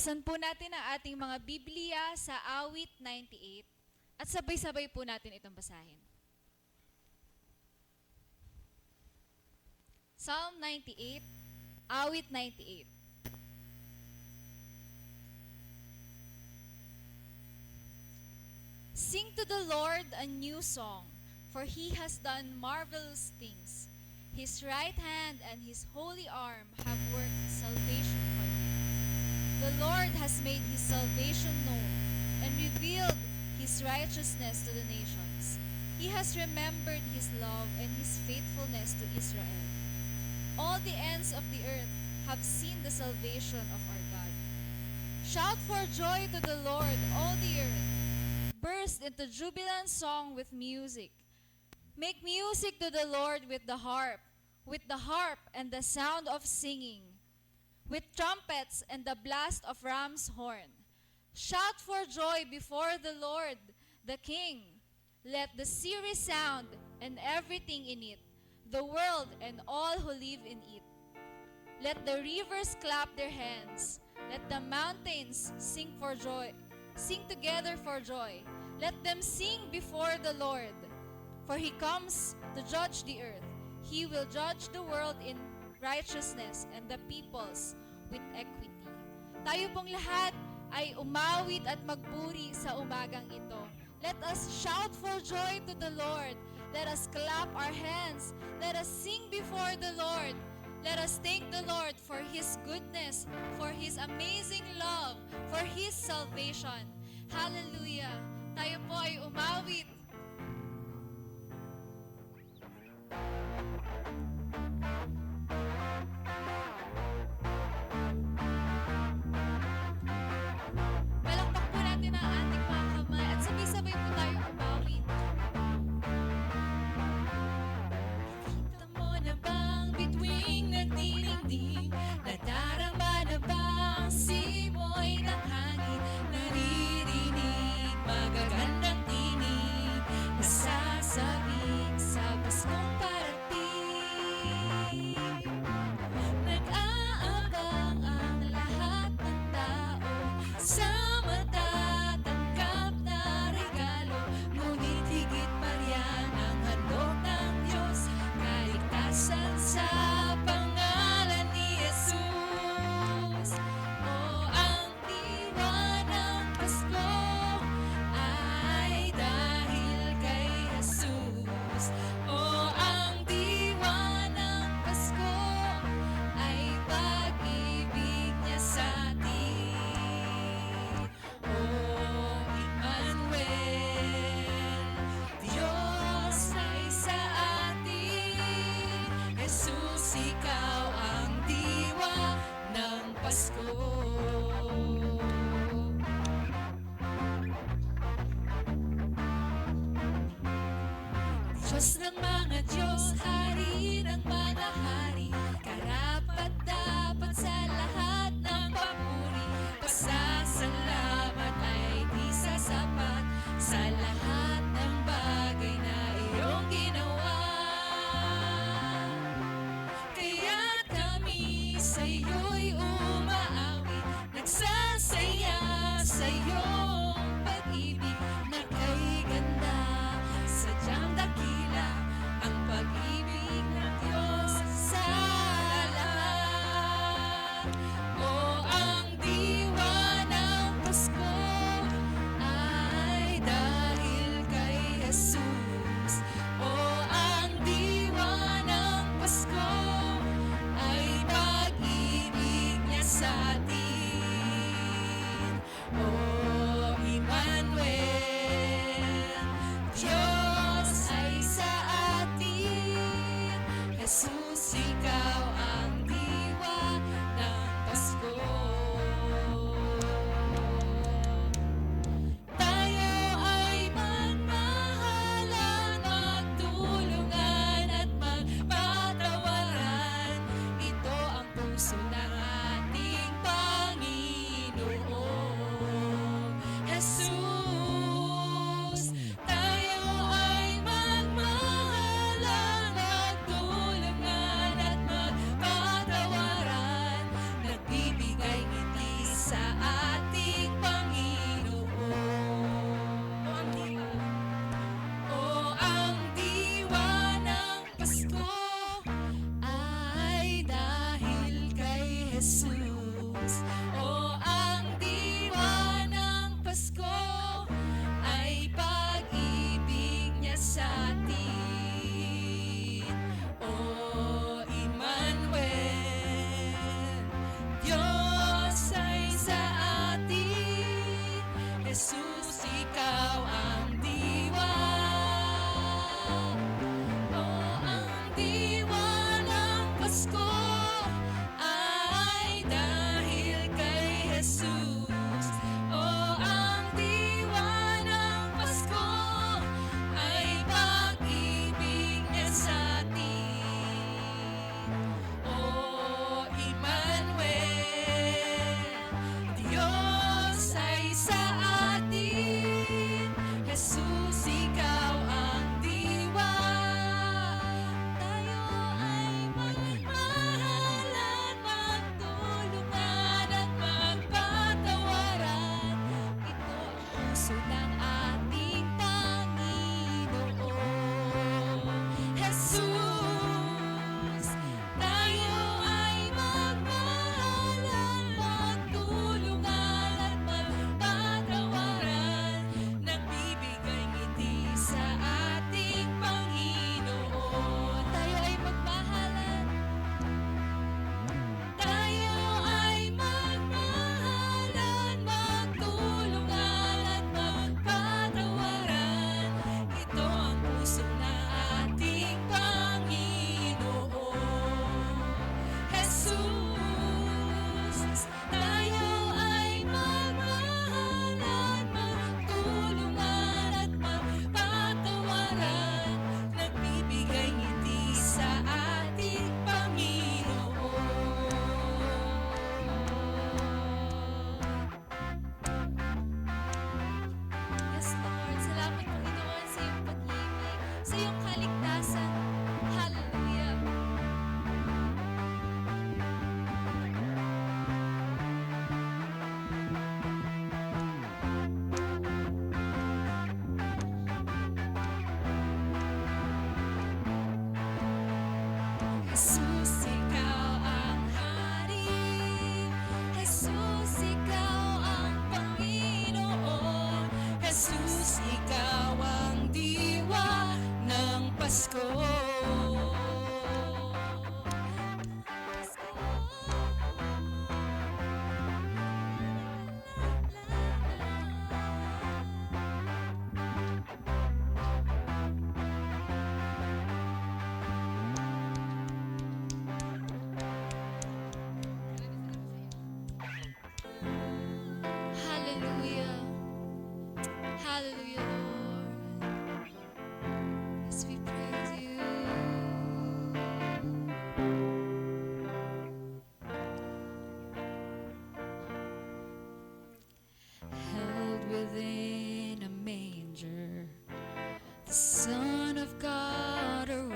Buksan po natin ang ating mga Biblia sa Awit 98 at sabay-sabay po natin itong basahin. Psalm 98, Awit 98. Sing to the Lord a new song, for He has done marvelous things. His right hand and His holy arm have worked salvation for you. The Lord has made His salvation known and revealed His righteousness to the nations. He has remembered His love and His faithfulness to Israel. All the ends of the earth have seen the salvation of our God. Shout for joy to the Lord, all the earth. Burst into jubilant song with music. Make music to the Lord with the harp and the sound of singing, with trumpets and the blast of ram's horn. Shout for joy before the Lord, the King. Let the sea resound and everything in it, the world and all who live in it. Let the rivers clap their hands. Let the mountains sing for joy. Sing together for joy. Let them sing before the Lord. For He comes to judge the earth. He will judge the world in righteousness and the peoples with equity. Tayo pong lahat ay umawit at magpuri sa umagang ito. Let us shout for joy to the Lord. Let us clap our hands. Let us sing before the Lord. Let us thank the Lord for His goodness, for His amazing love, for His salvation. Hallelujah! Tayo po ay umawit. Palakpak po natin ang ating mga kamay at sabay-sabay po tayo umawit. Kita mo na bang bituing nagdiningding? Nadarama na bang simoy ng hangin? Naririnig magagandang tinig, nasasabik sa Paskong parating. Nag-aabang ang lahat ng tao sa matatanggap na regalo, ngunit higit pa riyan ang handog ng Diyos, kaligtasan sa pangalan ni Jesus. O ang diwa ng Pasko ay dahil kay Jesus. O ang diwa ng Pasko ay pag-ibig niya sa atin. O Emmanuel, Diyos ay sa atin. Jesus, ikaw ang diwa ng Pasko. Diyos ng mga Diyos, Hari ng mga hari, karapat-dapat sa lahat ng papuri. Pasasalamat ay di sasapat sa lahat ng bagay na iyong ginawa. Kaya't kami sa iyo'y umaawit, nagsasaya sa iyong pag-ibig na kay ganda. Sadyang dakila ang pag-ibig ng Diyos sa lahat. O ang diwa ng Pasko ay dahil kay Jesus. O ang diwa ng Pasko ay pag-ibig niya sa atin. O Emmanuel, Diyos ay sa atin. Jesus, ikaw ang diwa ng Pasko. Tayo ay magmahalan, magtulungan at magpatawaran. Ito ang puso ng ating Panginoon Jesus. Tayo ay magmahalan, magtulungan at magpatawaran. Jesus, ikaw ang hari. Jesus, ikaw ang Panginoon. Jesus, ikaw ang diwa ng Pasko. Hallelujah. Hallelujah, Lord. Yes, we praise you. Held within a manger, the Son of God arrived,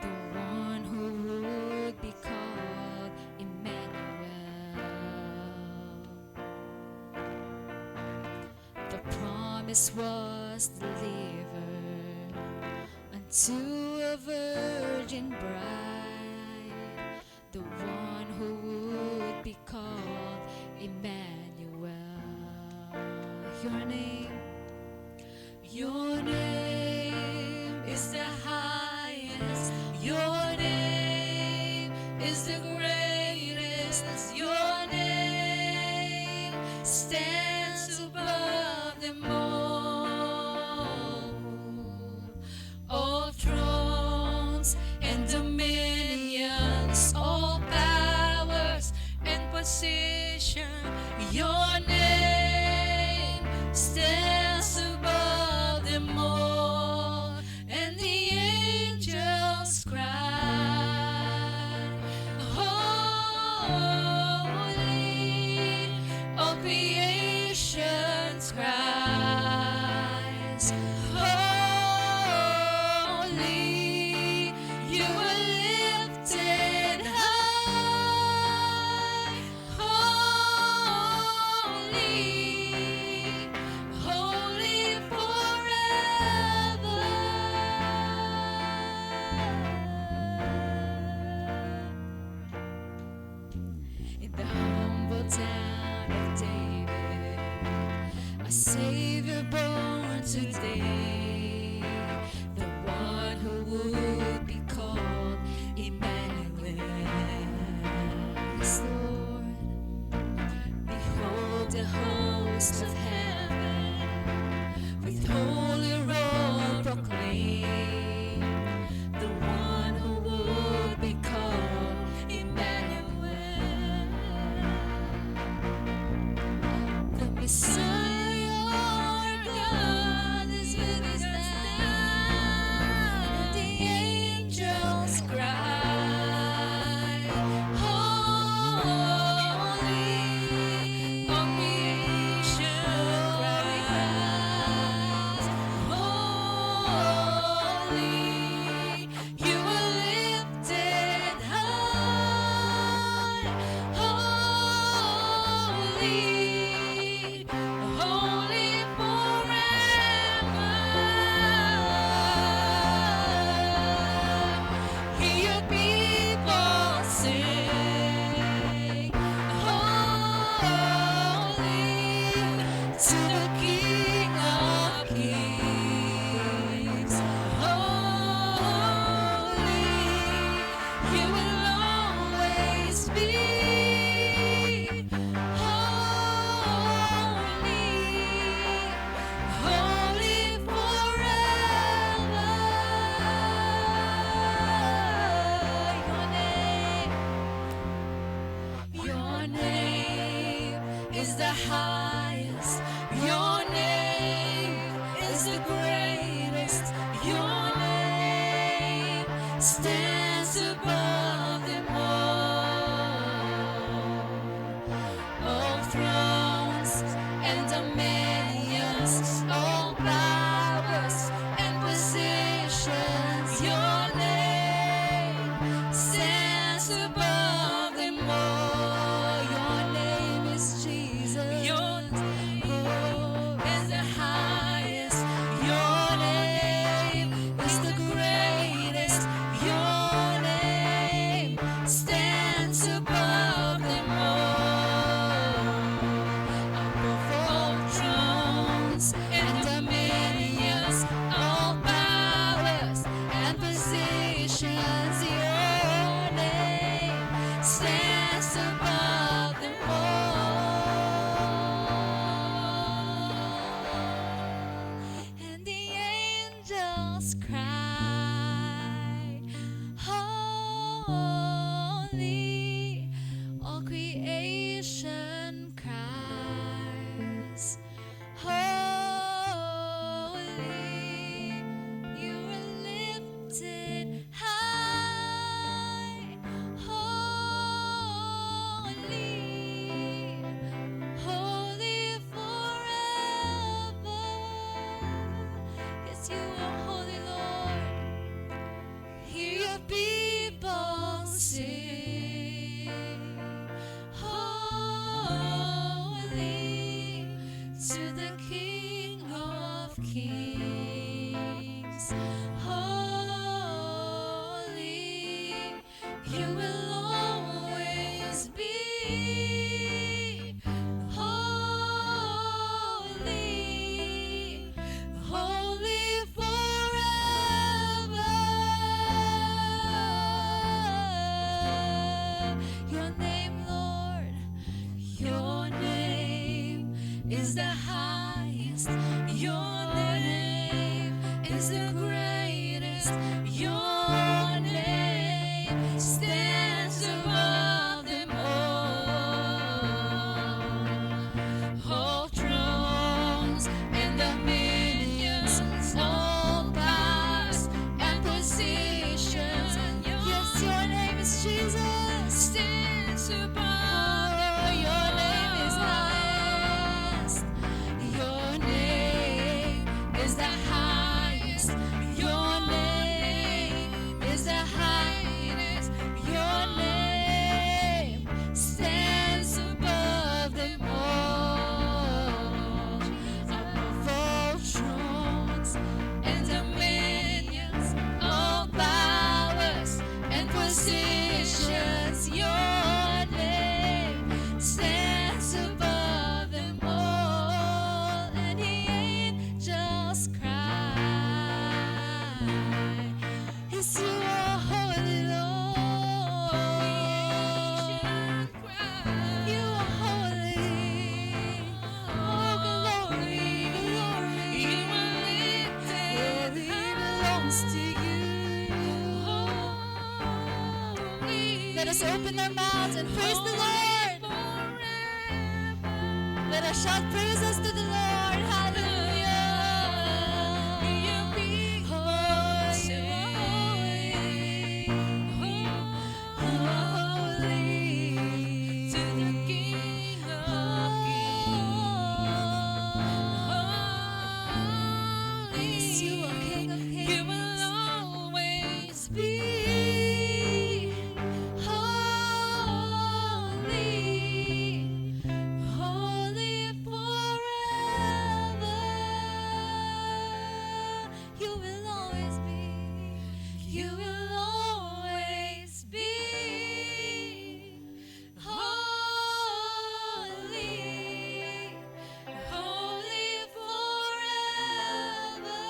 the one who would be called Emmanuel. The promise was delivered unto a virgin bride, the one who would be called Emmanuel. Your name is the highest. Your name is the greatest. Your name stands above them all thrones and dominions, all powers and position. Your name stands above them all, and the angels cry, holy. All creation cries, holy. You are lifted high, holy, holy forever. In the humble town of David, a Savior born today, the one who would be called Emmanuel. Yes, Lord. Behold the host of heaven, with holy roll proclaim, the one who would be called Emmanuel. The Messiah, our God, is with us now. The angels cry, holy. All creation cries, holy. You are lifted high, holy, holy forever. Hear your people sing, holy, to the King of Kings. Holy, you will always be. Holy, holy forever. Your name is the highest. Your name is the greatest. Your name stands above them all thrones and dominions, all powers and positions. Your name stands above them all. Your name is Jesus. Your name is the highest. Your name is the greatest. Your Your name stands above them all. And the angels cry, holy. All creation cries, holy. You are lifted high, holy, holy forever. Yes, you are holy, Lord. Hear your people sing, holy to the King of Kings. Holy, you will always be. Holy, holy forever. Your name, Lord, your name is the highest. Your name is the greatest. Your name stands above them all thrones and dominions, all powers and positions. Yes, your name is Jesus. Stands above them all. Your name is highest. Your name is the highest. Your name is the highest. Your name stands above them all. Above all thrones and dominions, all powers and positions. Your name stands above them all. And the angels cry, yes, you are holy, Lord. You are holy. Oh, glory, glory. You are lifted. Glory belongs to you. Let us open our mouths and praise the Lord. Let us shout praises to the Lord. Hallelujah. Holy to the King of Kings. You are King of Kings. You will always be. Holy, holy forever. You will always be. You will always be. Holy, holy forever.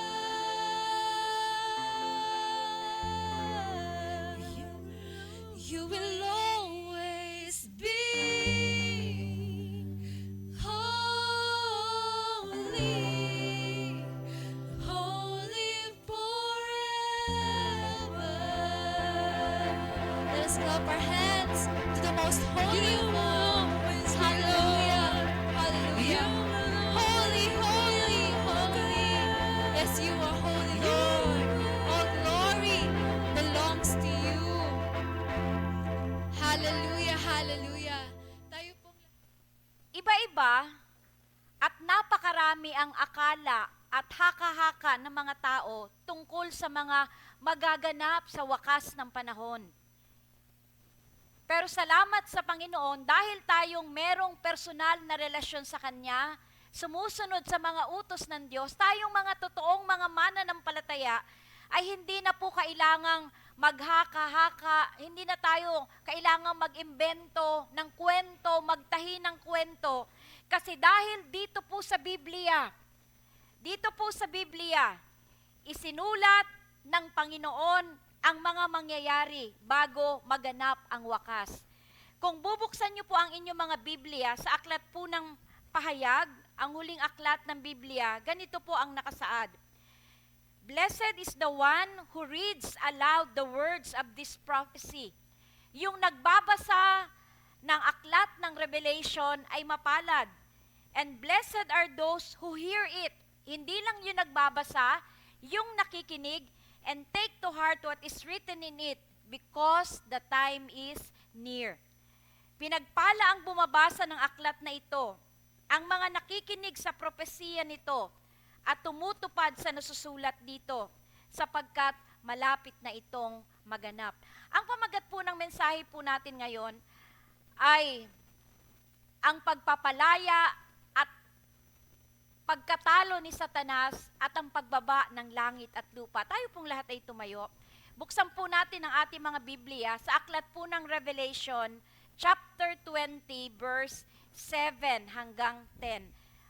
You will always be. Holy, holy forever. Let us clap our hands to the most holy one. Hallelujah, hallelujah. Holy, holy, holy. Yes, you are holy, Lord. All glory belongs to you. Hallelujah, hallelujah. Tayo pong Iba-iba at napakarami ang akala at haka-haka ng mga tao tungkol sa mga magaganap sa wakas ng panahon. Pero salamat sa Panginoon dahil tayong merong personal na relasyon sa Kanya, sumusunod sa mga utos ng Diyos, tayong mga totoong mga mananampalataya ay hindi na po kailangang maghaka-haka, hindi na tayo kailangang mag-imbento ng kwento, magtahi ng kwento. Kasi dahil dito po sa Biblia, isinulat ng Panginoon ang mga mangyayari bago maganap ang wakas. Kung bubuksan niyo po ang inyong mga Biblia sa aklat po ng Pahayag, ang huling aklat ng Biblia, ganito po ang nakasaad. Blessed is the one who reads aloud the words of this prophecy. Yung nagbabasa ng aklat ng Revelation ay mapalad. And blessed are those who hear it. Hindi lang yung nagbabasa, yung nakikinig, and take to heart what is written in it, because the time is near. Pinagpala ang bumabasa ng aklat na ito, ang mga nakikinig sa propesiya nito, at tumutupad sa nasusulat dito, sapagkat malapit na itong maganap. Ang pamagat po ng mensahe po natin ngayon ay ang pagpapalaya at pagkatalo ni Satanas at ang pagbaba ng langit at lupa. Tayo pong lahat ay tumayo. Buksan po natin ang ating mga Biblia sa aklat po ng Revelation, chapter 20, verse 7 hanggang 10.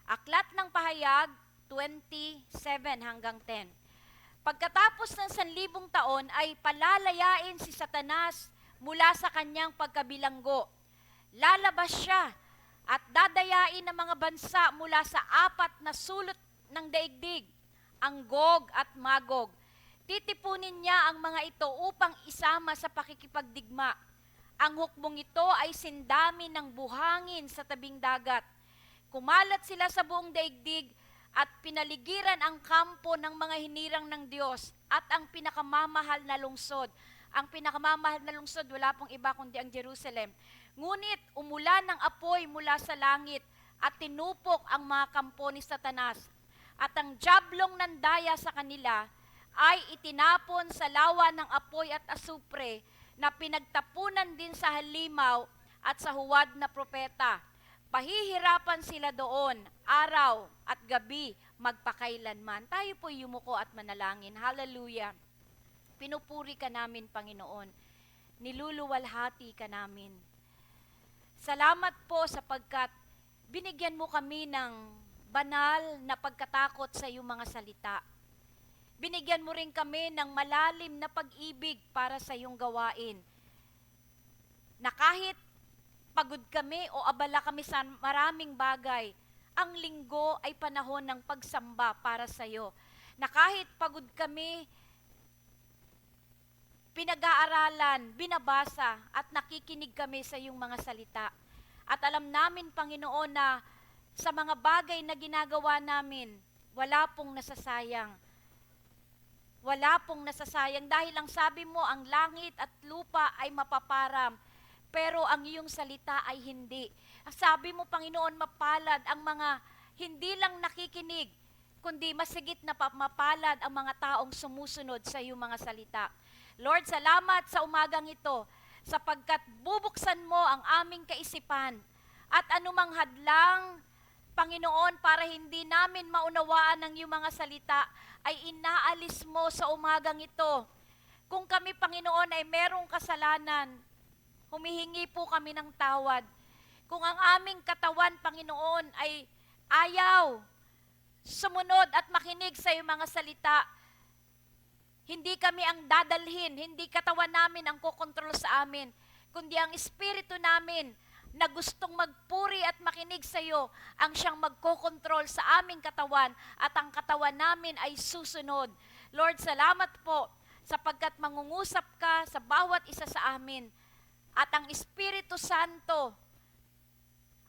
Aklat ng Pahayag, 27 hanggang 10. Pagkatapos ng 1,000 taon ay palalayain si Satanas mula sa kanyang pagkabilanggo. Lalabas siya at dadayain ng mga bansa mula sa 4 na sulot ng daigdig, ang Gog at Magog. Titipunin niya ang mga ito upang isama sa pakikipagdigma. Ang hukbong ito ay sindami ng buhangin sa tabing dagat. Kumalat sila sa buong daigdig at pinaligiran ang kampo ng mga hinirang ng Diyos at ang pinakamamahal na lungsod. Ang pinakamamahal na lungsod, wala pong iba kundi ang Jerusalem. Ngunit umulan ng apoy mula sa langit at tinupok ang mga kampo ni Satanas. At ang jablong nandaya sa kanila ay itinapon sa lawa ng apoy at asupre na pinagtapunan din sa halimaw at sa huwad na propeta. Pahihirapan sila doon, araw at gabi, magpakailanman. Tayo po yumuko at manalangin. Hallelujah. Pinupuri ka namin, Panginoon. Niluluwalhati ka namin. Salamat po sapagkat binigyan mo kami ng banal na pagkatakot sa iyong mga salita. Binigyan mo rin kami ng malalim na pag-ibig para sa iyong gawain. Na kahit pagod kami o abala kami sa maraming bagay, ang linggo ay panahon ng pagsamba para sa iyo. Na kahit pagod kami, pinag-aaralan, binabasa, at nakikinig kami sa iyong mga salita. At alam namin, Panginoon, na sa mga bagay na ginagawa namin, wala pong nasasayang. Wala pong nasasayang dahil ang sabi mo, ang langit at lupa ay mapaparam, pero ang iyong salita ay hindi. Sabi mo, Panginoon, mapalad ang mga hindi lang nakikinig, kundi masigit na mapalad ang mga taong sumusunod sa iyong mga salita. Lord, salamat sa umagang ito, sapagkat bubuksan mo ang aming kaisipan at anumang hadlang, Panginoon, para hindi namin maunawaan ang iyong mga salita, ay inaalis mo sa umagang ito. Kung kami, Panginoon, ay merong kasalanan, humihingi po kami ng tawad. Kung ang aming katawan, Panginoon, ay ayaw sumunod at makinig sa iyong mga salita, hindi kami ang dadalhin, hindi katawan namin ang kukontrol sa amin, kundi ang espiritu namin na gustong magpuri at makinig sa iyo ang siyang magkokontrol sa aming katawan at ang katawan namin ay susunod. Lord, salamat po sapagkat mangungusap ka sa bawat isa sa amin at ang Espiritu Santo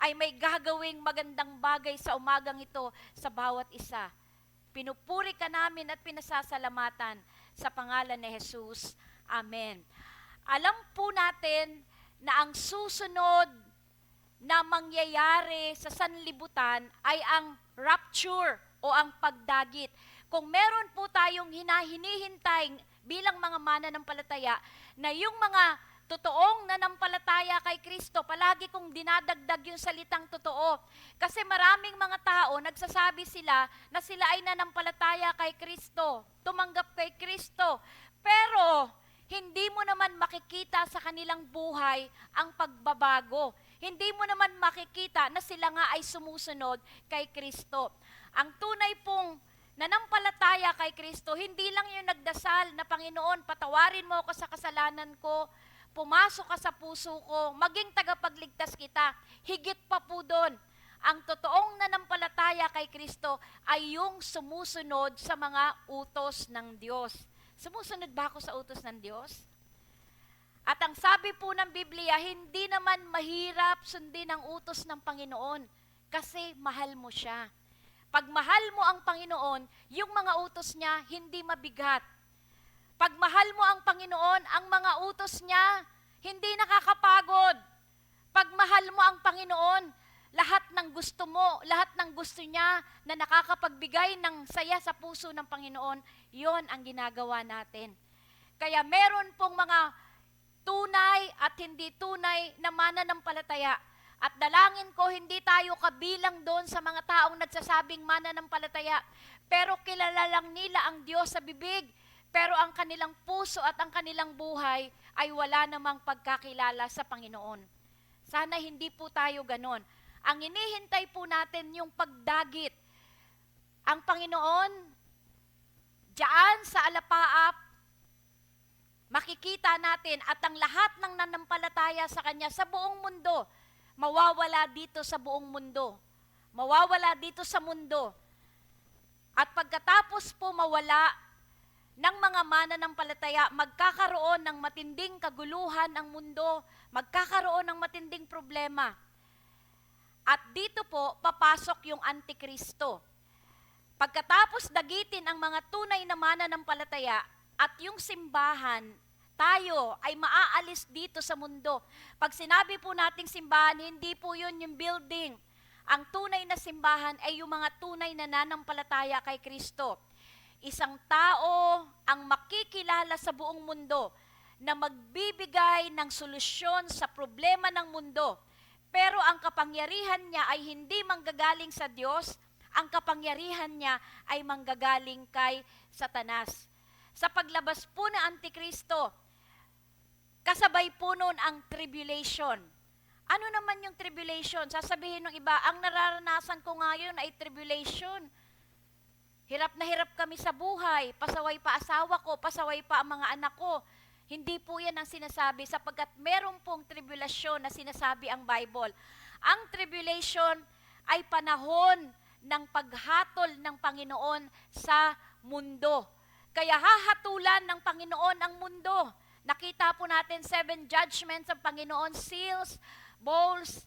ay may gagawing magandang bagay sa umagang ito sa bawat isa. Pinupuri ka namin at pinasasalamatan sa pangalan ni Jesus. Amen. Alam po natin na ang susunod na mangyayari sa sanlibutan ay ang rapture o ang pagdagit. Kung meron po tayong hinihintay bilang mga mananampalataya na yung mga totoong nanampalataya kay Kristo, palagi kong dinadagdag yung salitang totoo. Kasi maraming mga tao, nagsasabi sila na sila ay nanampalataya kay Kristo, tumanggap kay Kristo. Pero, hindi mo naman makikita sa kanilang buhay ang pagbabago. Hindi mo naman makikita na sila nga ay sumusunod kay Kristo. Ang tunay pong nanampalataya kay Kristo, hindi lang yung nagdasal na, Panginoon, patawarin mo ako sa kasalanan ko, pumasok ka sa puso ko, maging tagapagligtas kita. Higit pa po doon, ang totoong nanampalataya kay Kristo ay yung sumusunod sa mga utos ng Diyos. Sumusunod ba ako sa utos ng Diyos? At ang sabi po ng Biblia, hindi naman mahirap sundin ang utos ng Panginoon kasi mahal mo siya. Pag mahal mo ang Panginoon, yung mga utos niya hindi mabigat. Pag mahal mo ang Panginoon, ang mga utos niya hindi nakakapagod. Pag mahal mo ang Panginoon, lahat ng gusto mo, lahat ng gusto niya na nakakapagbigay ng saya sa puso ng Panginoon, yon ang ginagawa natin. Kaya meron pong mga tunay at hindi tunay na mananampalataya. At dalangin ko, hindi tayo kabilang doon sa mga taong nagsasabing mananampalataya, pero kilala lang nila ang Diyos sa bibig, pero ang kanilang puso at ang kanilang buhay ay wala namang pagkakilala sa Panginoon. Sana hindi po tayo ganon. Ang inihintay po natin yung pagdagit. Ang Panginoon, diyan sa alapaap, makikita natin at ang lahat ng nanampalataya sa Kanya sa buong mundo, mawawala dito sa buong mundo. Mawawala dito sa mundo. At pagkatapos po mawala ng mga mananampalataya, magkakaroon ng matinding kaguluhan ang mundo, magkakaroon ng matinding problema. At dito po, papasok yung Antikristo. Pagkatapos dagitin ang mga tunay na mananampalataya at yung simbahan, tayo ay maaalis dito sa mundo. Pag sinabi po nating simbahan, hindi po yun yung building. Ang tunay na simbahan ay yung mga tunay na nanampalataya kay Kristo. Isang tao ang makikilala sa buong mundo na magbibigay ng solusyon sa problema ng mundo. Pero ang kapangyarihan niya ay hindi manggagaling sa Diyos, ang kapangyarihan niya ay manggagaling kay Satanas. Sa paglabas po ng Antikristo, kasabay po noon ang tribulation. Ano naman yung tribulation? Sasabihin ng iba, ang nararanasan ko ngayon ay tribulation. Hirap na hirap kami sa buhay, pasaway pa asawa ko, pasaway pa ang mga anak ko. Hindi po yan ang sinasabi sapagkat meron pong tribulasyon na sinasabi ang Bible. Ang tribulation ay panahon ng paghatol ng Panginoon sa mundo. Kaya hahatulan ng Panginoon ang mundo. Nakita po natin 7 judgments ng Panginoon, seals, bowls,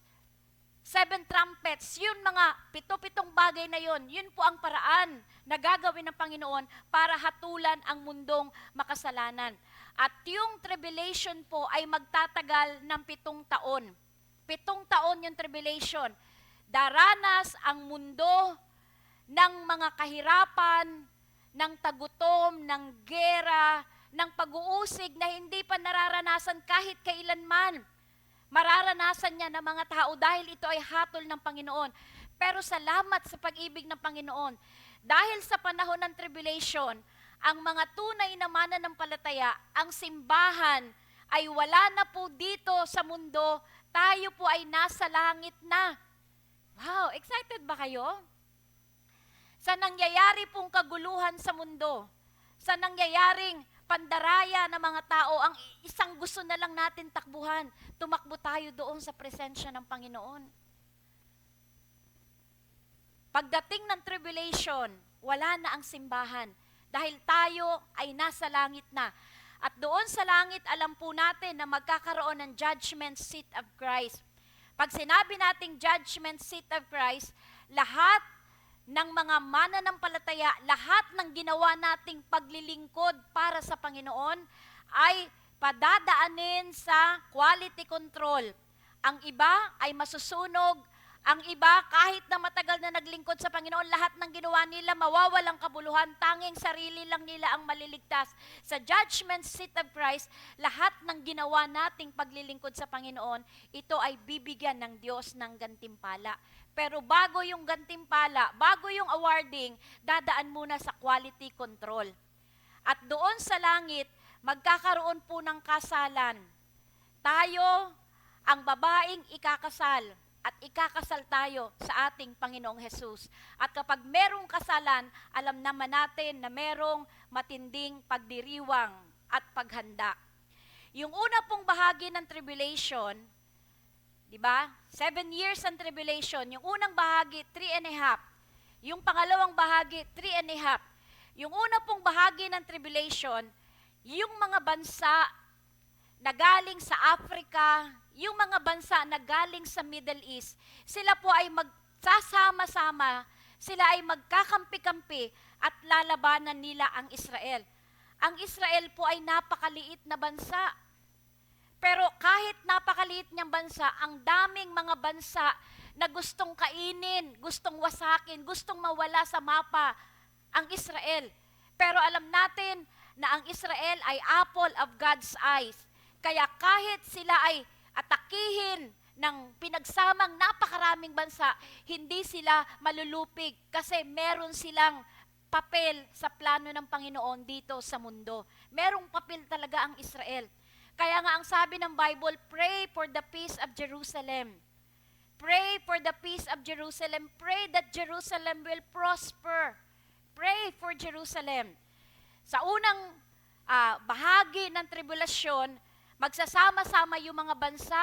7 trumpets. Yun mga 7 bagay na yun. Yun po ang paraan na gagawin ng Panginoon para hatulan ang mundong makasalanan. At yung tribulation po ay magtatagal ng 7 taon. 7 taon yung tribulation. Daranas ang mundo ng mga kahirapan, ng tagutom, ng gera, ng pag-uusig na hindi pa nararanasan kahit kailanman. Mararanasan niya ng mga tao dahil ito ay hatol ng Panginoon. Pero salamat sa pag-ibig ng Panginoon. Dahil sa panahon ng tribulation, ang mga tunay na mananampalataya, ang simbahan ay wala na po dito sa mundo, tayo po ay nasa langit na. Wow, excited ba kayo? Sa nangyayari pong kaguluhan sa mundo, sa nangyayaring pandaraya ng mga tao, ang isang gusto na lang natin takbuhan, tumakbo tayo doon sa presensya ng Panginoon. Pagdating ng tribulation, wala na ang simbahan dahil tayo ay nasa langit na. At doon sa langit, alam po natin na magkakaroon ng judgment seat of Christ. Pag sinabi nating judgment seat of Christ, lahat ng mga mananampalataya, lahat ng ginawa nating paglilingkod para sa Panginoon ay padadaanin sa quality control. Ang iba ay masusunog, ang iba kahit na matagal na naglingkod sa Panginoon, lahat ng ginawa nila mawawalang kabuluhan, tanging sarili lang nila ang maliligtas. Sa judgment seat of Christ, lahat ng ginawa nating paglilingkod sa Panginoon, ito ay bibigyan ng Diyos ng gantimpala. Pero bago yung gantimpala, bago yung awarding, dadaan muna sa quality control. At doon sa langit, magkakaroon po ng kasalan. Tayo, ang babaeng ikakasal, at ikakasal tayo sa ating Panginoong Hesus. At kapag merong kasalan, alam naman natin na merong matinding pagdiriwang at paghanda. Yung una pong bahagi ng tribulation, di ba? 7 years ang tribulation. Yung unang bahagi, 3.5. Yung pangalawang bahagi, 3.5. Yung una pong bahagi ng tribulation, yung mga bansa na galing sa Africa, yung mga bansa na galing sa Middle East, sila po ay magsasama-sama, sila ay magkakampi-kampi at lalabanan nila ang Israel. Ang Israel po ay napakaliit na bansa. Pero kahit napakaliit niyang bansa, ang daming mga bansa na gustong kainin, gustong wasakin, gustong mawala sa mapa ang Israel. Pero alam natin na ang Israel ay apple of God's eyes. Kaya kahit sila ay atakihin ng pinagsamang napakaraming bansa, hindi sila malulupig kasi meron silang papel sa plano ng Panginoon dito sa mundo. Merong papel talaga ang Israel. Kaya nga ang sabi ng Bible, pray for the peace of Jerusalem. Pray for the peace of Jerusalem. Pray that Jerusalem will prosper. Pray for Jerusalem. Sa unang bahagi ng tribulasyon, magsasama-sama yung mga bansa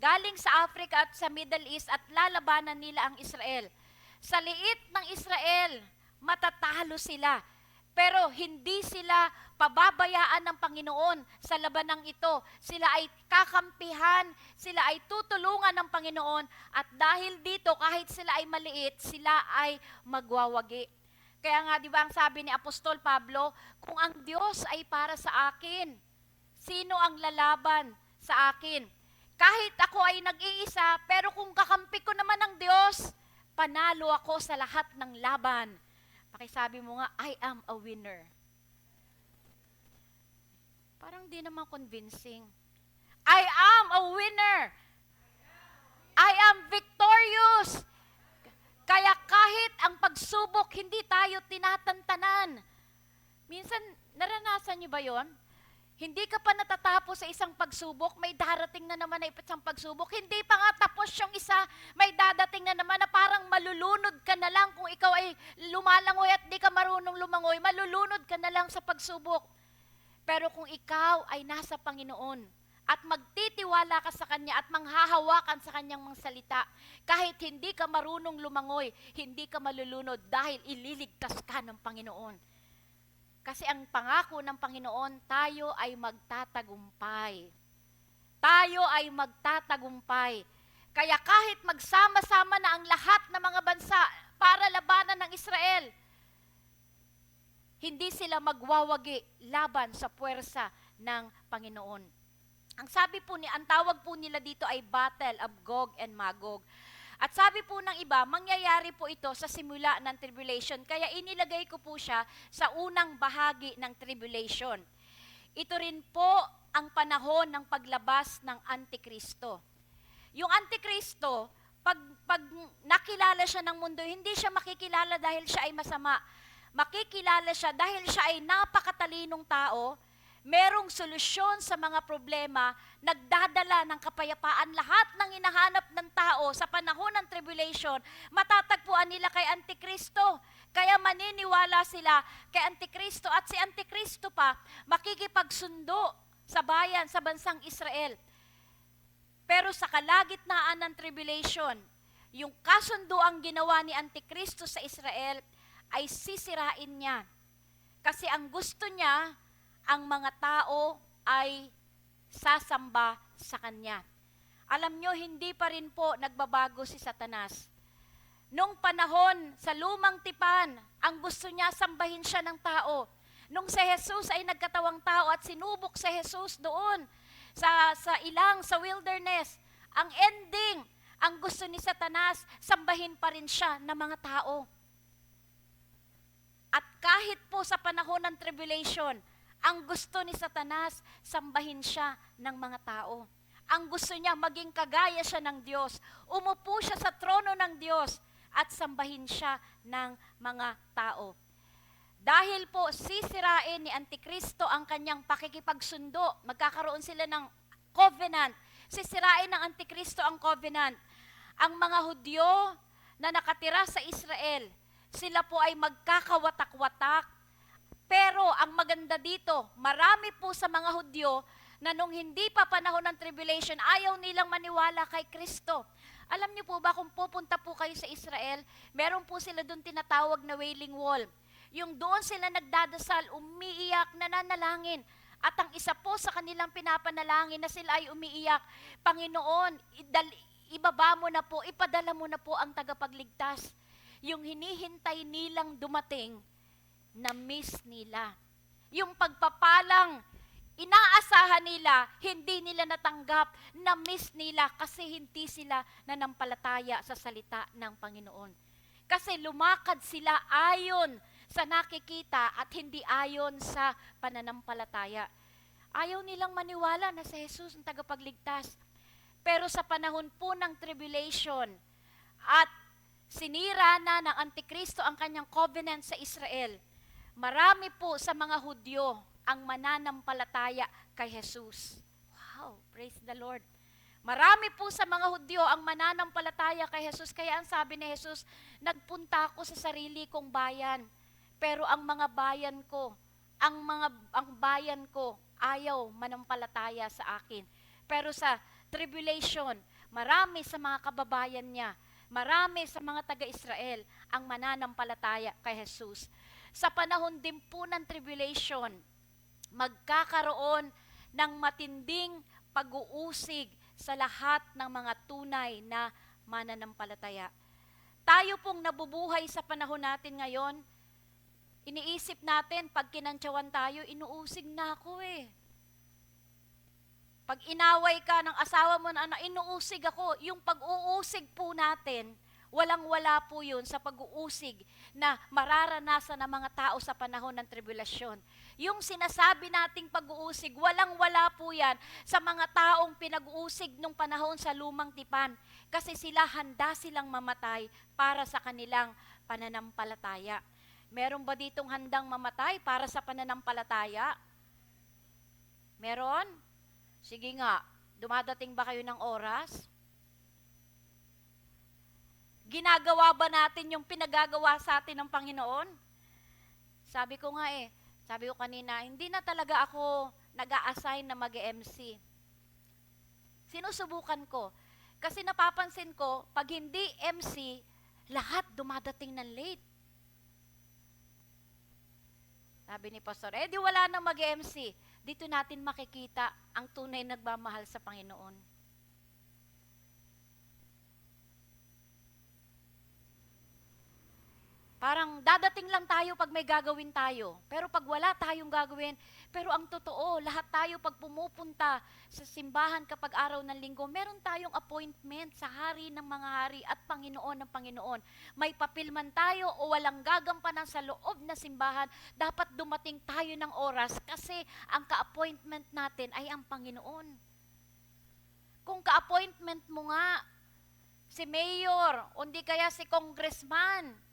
galing sa Africa at sa Middle East at lalabanan nila ang Israel. Sa liit ng Israel, matatalo sila. Pero hindi sila pababayaan ng Panginoon sa labanang ito. Sila ay kakampihan, sila ay tutulungan ng Panginoon at dahil dito kahit sila ay maliit, sila ay magwawagi. Kaya nga 'di ba ang sabi ni Apostol Pablo, kung ang Diyos ay para sa akin, sino ang lalaban sa akin? Kahit ako ay nag-iisa, pero kung kakampi ko naman ng Diyos, panalo ako sa lahat ng laban. Pakisabi mo nga, I am a winner. Parang di naman convincing. I am a winner. I am victorious. Kaya kahit ang pagsubok, hindi tayo tinatantanan. Minsan, naranasan niyo ba yon? Hindi ka pa natatapos sa isang pagsubok, may darating na naman na isang pagsubok. Hindi pa nga tapos yung isa, may dadating na naman na parang malulunod ka na lang kung ikaw ay lumalangoy at di ka marunong lumangoy, malulunod ka na lang sa pagsubok. Pero kung ikaw ay nasa Panginoon at magtitiwala ka sa Kanya at manghahawakan sa Kanyang mga salita, kahit hindi ka marunong lumangoy, hindi ka malulunod dahil ililigtas ka ng Panginoon. Kasi ang pangako ng Panginoon, tayo ay magtatagumpay. Tayo ay magtatagumpay. Kaya kahit magsama-sama na ang lahat ng mga bansa para labanan ng Israel, hindi sila magwawagi laban sa puwersa ng Panginoon. Ang tawag po nila dito ay Battle of Gog and Magog. At sabi po ng iba, mangyayari po ito sa simula ng tribulation. Kaya inilagay ko po siya sa unang bahagi ng tribulation. Ito rin po ang panahon ng paglabas ng Antikristo. Yung Antikristo, pag nakilala siya ng mundo, hindi siya makikilala dahil siya ay masama. Makikilala siya dahil siya ay napakatalinong tao, merong solusyon sa mga problema, nagdadala ng kapayapaan. Lahat ng hinahanap ng tao sa panahon ng tribulation, matatagpuan nila kay Antikristo. Kaya maniniwala sila kay Antikristo at si Antikristo pa makikipagsundo sa bayan, sa bansang Israel. Pero sa kalagitnaan ng tribulation, yung kasunduang ginawa ni Antikristo sa Israel ay sisirain niya. Kasi ang gusto niya, ang mga tao ay sasamba sa kanya. Alam nyo, hindi pa rin po nagbabago si Satanas. Nung panahon sa lumang tipan, ang gusto niya sambahin siya ng tao. Nung si Jesus ay nagkatawang tao at sinubok si Jesus doon sa wilderness, ang ending, ang gusto ni Satanas, sambahin pa rin siya ng mga tao. At kahit po sa panahon ng tribulation, ang gusto ni Satanas, sambahin siya ng mga tao. Ang gusto niya, maging kagaya siya ng Diyos. Umupo siya sa trono ng Diyos at sambahin siya ng mga tao. Dahil po sisirain ni Antikristo ang kanyang pakikipagsundo, magkakaroon sila ng covenant. Sisirain ng Antikristo ang covenant. Ang mga Hudyo na nakatira sa Israel, sila po ay magkakawatak-watak. Pero ang maganda dito, marami po sa mga Hudyo na nung hindi pa panahon ng tribulation, ayaw nilang maniwala kay Kristo. Alam niyo po ba kung pupunta po kayo sa Israel, meron po sila doon tinatawag na Wailing Wall. Yung doon sila nagdadasal, umiiyak, nananalangin. At ang isa po sa kanilang pinapanalangin na sila ay umiiyak, Panginoon, ibaba mo na po, ipadala mo na po ang tagapagligtas. Yung hinihintay nilang dumating, na-miss nila. Yung pagpapalang inaasahan nila, hindi nila natanggap, na-miss nila kasi hindi sila nanampalataya sa salita ng Panginoon. Kasi lumakad sila ayon sa nakikita at hindi ayon sa pananampalataya. Ayaw nilang maniwala na si Jesus ang tagapagligtas. Pero sa panahon po ng tribulation at sinira na ng Antikristo ang kanyang covenant sa Israel, marami po sa mga Hudyo ang mananampalataya kay Jesus. Wow, praise the Lord. Marami po sa mga Hudyo ang mananampalataya kay Jesus. Kaya ang sabi ni Jesus, nagpunta ako sa sarili kong bayan. Pero ang mga bayan ko, ang bayan ko ayaw manampalataya sa akin. Pero sa tribulation, marami sa mga kababayan niya, marami sa mga taga-Israel ang mananampalataya kay Jesus. Sa panahon din po ng tribulation, magkakaroon ng matinding pag-uusig sa lahat ng mga tunay na mananampalataya. Tayo pong nabubuhay sa panahon natin ngayon, iniisip natin, pag kinantsawan tayo, inuusig na ako eh. Pag inaway ka ng asawa mo na inuusig ako, yung pag-uusig po natin, walang-wala po yun sa pag-uusig na mararanasan ng mga tao sa panahon ng tribulasyon. Yung sinasabi nating pag-uusig, walang-wala po yan sa mga taong pinag-uusig nung panahon sa lumang tipan. Kasi sila handa silang mamatay para sa kanilang pananampalataya. Meron ba ditong handang mamatay para sa pananampalataya? Meron? Sige nga, dumadating ba kayo ng oras? Ginagawa ba natin yung pinagagawa sa atin ng Panginoon? Sabi ko kanina, hindi na talaga ako nag-a-assign na mag-MC. Sinusubukan ko. Kasi napapansin ko, pag hindi MC, lahat dumadating ng late. Sabi ni Pastor, di wala na mag-MC. Dito natin makikita ang tunay nagmamahal sa Panginoon. Parang dadating lang tayo pag may gagawin tayo. Pero pag wala tayong gagawin, pero ang totoo, lahat tayo pag pumupunta sa simbahan kapag araw ng linggo, meron tayong appointment sa Hari ng mga hari at Panginoon ng Panginoon. May papel man tayo o walang gagampanan sa loob na simbahan, dapat dumating tayo ng oras kasi ang ka-appointment natin ay ang Panginoon. Kung ka-appointment mo nga, si mayor, o di kaya si congressman,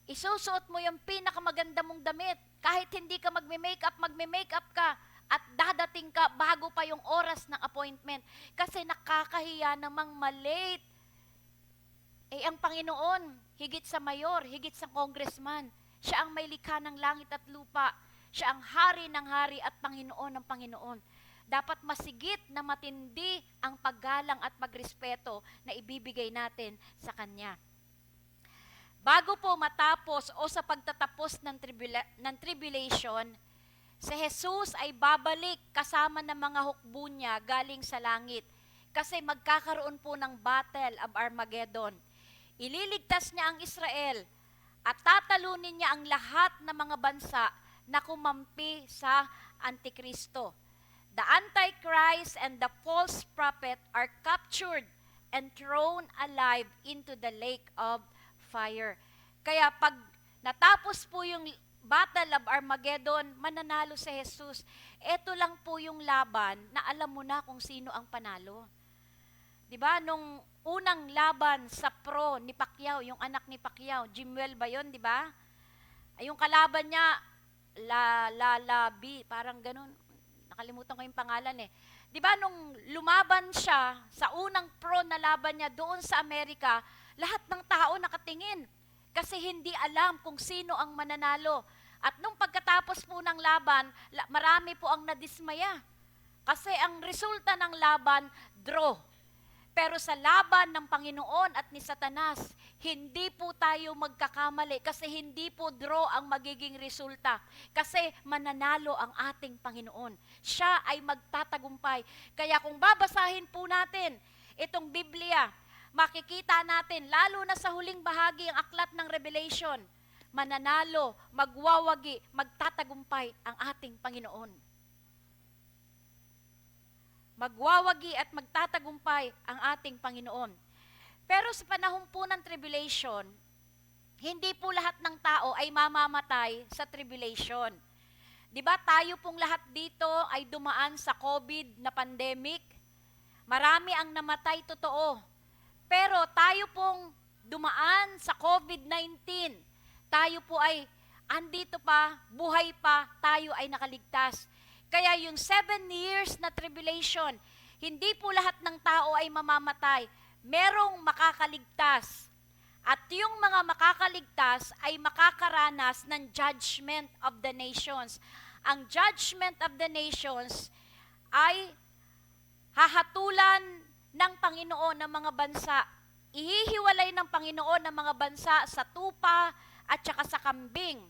isusuot mo yung pinakamaganda mong damit. Kahit hindi ka magme-makeup ka at dadating ka bago pa yung oras ng appointment. Kasi nakakahiya namang malate. Ang Panginoon, higit sa mayor, higit sa congressman, siya ang may likha ng langit at lupa. Siya ang hari ng hari at Panginoon ng Panginoon. Dapat masigit na matindi ang paggalang at pagrespeto na ibibigay natin sa Kanya. Bago po matapos o sa pagtatapos ng tribulation, si Jesus ay babalik kasama ng mga hukbo niya galing sa langit. Kasi magkakaroon po ng Battle of Armageddon. Ililigtas niya ang Israel at tatalunin niya ang lahat ng mga bansa na kumampi sa Antikristo. The Antichrist and the false prophet are captured and thrown alive into the lake of fire. Kaya pag natapos po yung Battle of Armageddon, mananalo si Jesus. Ito lang po yung laban na alam mo na kung sino ang panalo. 'Di ba? Nung unang laban sa pro ni Pacquiao, yung anak ni Pacquiao, Jimwell ba 'yon, 'di ba? Ay yung kalaban niya, Labi, parang ganun. nakalimutan ko yung pangalan eh. Di ba nung lumaban siya sa unang pro na laban niya doon sa Amerika, lahat ng tao nakatingin kasi hindi alam kung sino ang mananalo. At nung pagkatapos po ng laban, marami po ang nadismaya. Kasi ang resulta ng laban, draw. Pero sa laban ng Panginoon at ni Satanas, hindi po tayo magkakamali kasi hindi po draw ang magiging resulta. Kasi mananalo ang ating Panginoon. Siya ay magtatagumpay. Kaya kung babasahin po natin itong Biblia, makikita natin, lalo na sa huling bahagi ang aklat ng Revelation, mananalo, magwawagi, magtatagumpay ang ating Panginoon. Magwawagi at magtatagumpay ang ating Panginoon. Pero sa panahon po ng tribulation, hindi po lahat ng tao ay mamamatay sa tribulation. Di ba tayo pong lahat dito ay dumaan sa COVID na pandemic? Marami ang namatay, totoo. Pero tayo pong dumaan sa COVID-19. Tayo po ay andito pa, buhay pa, tayo ay nakaligtas. Kaya yung 7 years na tribulation, hindi po lahat ng tao ay mamamatay. Merong makakaligtas. At yung mga makakaligtas ay makakaranas ng judgment of the nations. Ang judgment of the nations ay hahatulan ng Panginoon ng mga bansa. Ihihiwalay ng Panginoon ng mga bansa sa tupa at saka sa kambing.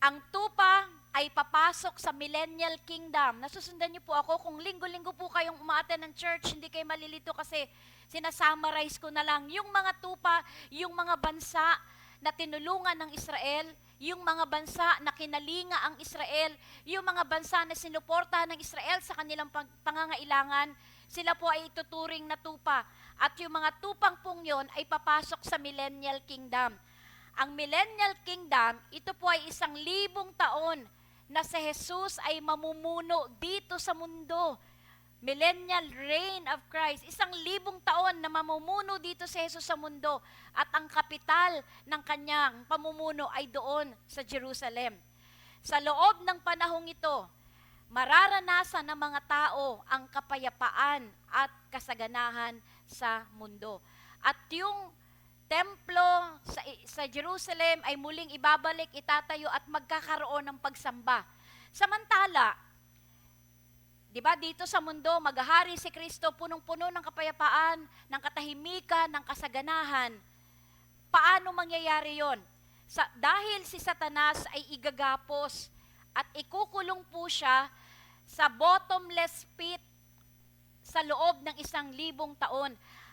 Ang tupa ay papasok sa millennial kingdom. Nasusundan niyo po ako, kung linggo-linggo po kayong umaattend ng church, hindi kayo malilito kasi sinasummarize ko na lang. Yung mga tupa, yung mga bansa na tinulungan ng Israel, yung mga bansa na kinalinga ang Israel, yung mga bansa na sinuporta ng Israel sa kanilang pangangailangan, sila po ay ituturing na tupa. At yung mga tupang pong yun ay papasok sa millennial kingdom. Ang millennial kingdom, ito po ay 1,000 taon na si Jesus ay mamumuno dito sa mundo. Millennial reign of Christ. 1,000 taon na mamumuno dito si Jesus sa mundo. At ang kapital ng kanyang pamumuno ay doon sa Jerusalem. Sa loob ng panahong ito, mararanasan ng mga tao ang kapayapaan at kasaganahan sa mundo. At yung templo sa Jerusalem ay muling ibabalik, itatayo at magkakaroon ng pagsamba. Samantala, di ba dito sa mundo, maghahari si Kristo, punong-puno ng kapayapaan, ng katahimikan, ng kasaganahan. Paano mangyayari yon? Dahil si Satanas ay igagapos at ikukulong po siya sa bottomless pit sa loob ng 1,000 taon.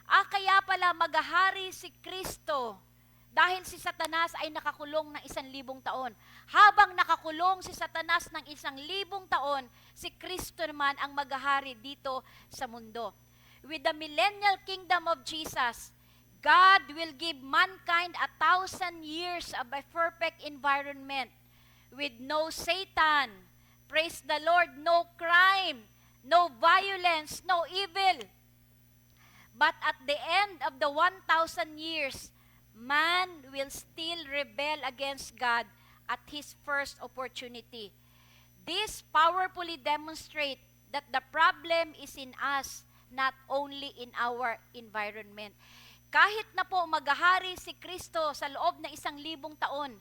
Kaya pala maghahari si Kristo dahil si Satanas ay nakakulong ng 1,000 taon. Habang nakakulong si Satanas ng 1,000 taon, si Kristo naman ang maghahari dito sa mundo. With the millennial kingdom of Jesus, God will give mankind 1,000 years of a perfect environment with no Satan, praise the Lord, no crime, no violence, no evil. But at the end of the 1,000 years, man will still rebel against God at his first opportunity. This powerfully demonstrates that the problem is in us, not only in our environment. Kahit na po maghahari si Kristo sa loob ng 1,000 taon,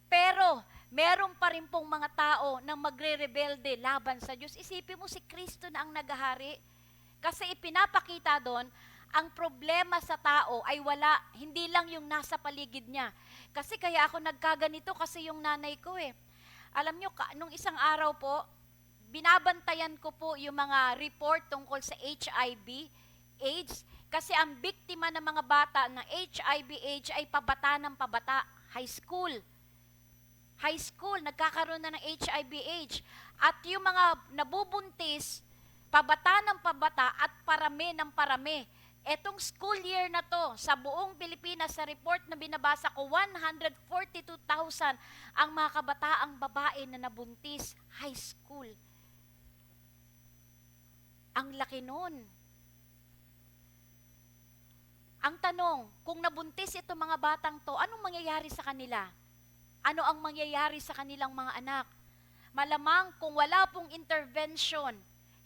pero meron pa rin pong mga tao na magre-rebelde laban sa Diyos. Isipin mo si Kristo na ang naghahari. Kasi ipinapakita doon, ang problema sa tao ay wala, hindi lang yung nasa paligid niya. Kasi kaya ako nagkaganito kasi yung nanay ko eh. Alam nyo, nung isang araw po, binabantayan ko po yung mga report tungkol sa HIV, AIDS, kasi ang biktima ng mga bata ng HIV, AIDS ay pabata ng pabata, high school. High school, nagkakaroon na ng HIV, AIDS. At yung mga nabubuntis, pabata ng pabata at parami ng parami. Etong school year na to, sa buong Pilipinas, sa report na binabasa ko, 142,000 ang mga kabataang babae na nabuntis, high school. Ang laki nun. Ang tanong, kung nabuntis itong mga batang to, anong mangyayari sa kanila? Ano ang mangyayari sa kanilang mga anak? Malamang kung wala pong intervention,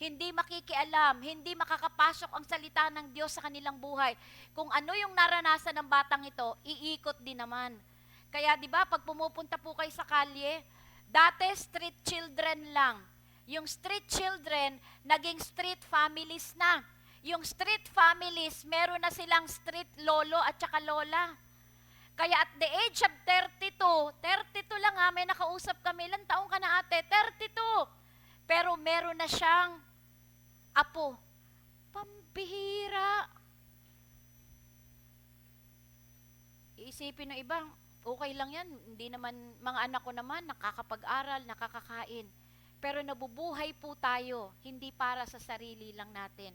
hindi makikialam, hindi makakapasok ang salita ng Diyos sa kanilang buhay. Kung ano yung naranasan ng batang ito, iikot din naman. Kaya 'di ba, pag pumupunta po kayo sa kalye, dati street children lang. Yung street children, naging street families na. Yung street families, meron na silang street lolo at saka lola. Kaya at the age of 32 lang ha, may nakausap kami, ilang taong ka na ate? 32. Pero meron na siyang apo. Pambihira. Iisipin ng ibang, okay lang yan, hindi naman, mga anak ko naman, nakakapag-aral, nakakakain. Pero nabubuhay po tayo, hindi para sa sarili lang natin.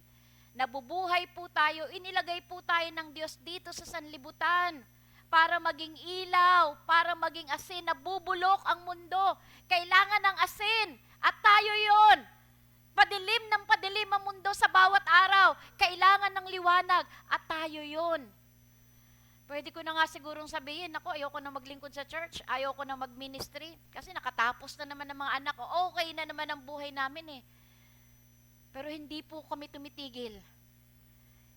Nabubuhay po tayo, inilagay po tayo ng Diyos dito sa sanlibutan para maging ilaw, para maging asin, nabubulok ang mundo. Kailangan ng asin at tayo yon. Padilim ng padilim ang mundo sa bawat araw. Kailangan ng liwanag at tayo yon. Pwede ko na nga sigurong sabihin, ako, ayoko na maglingkod sa church, ayoko na mag-ministry, kasi nakatapos na naman ng mga anak ko, okay na naman ang buhay namin eh. Pero hindi po kami tumitigil.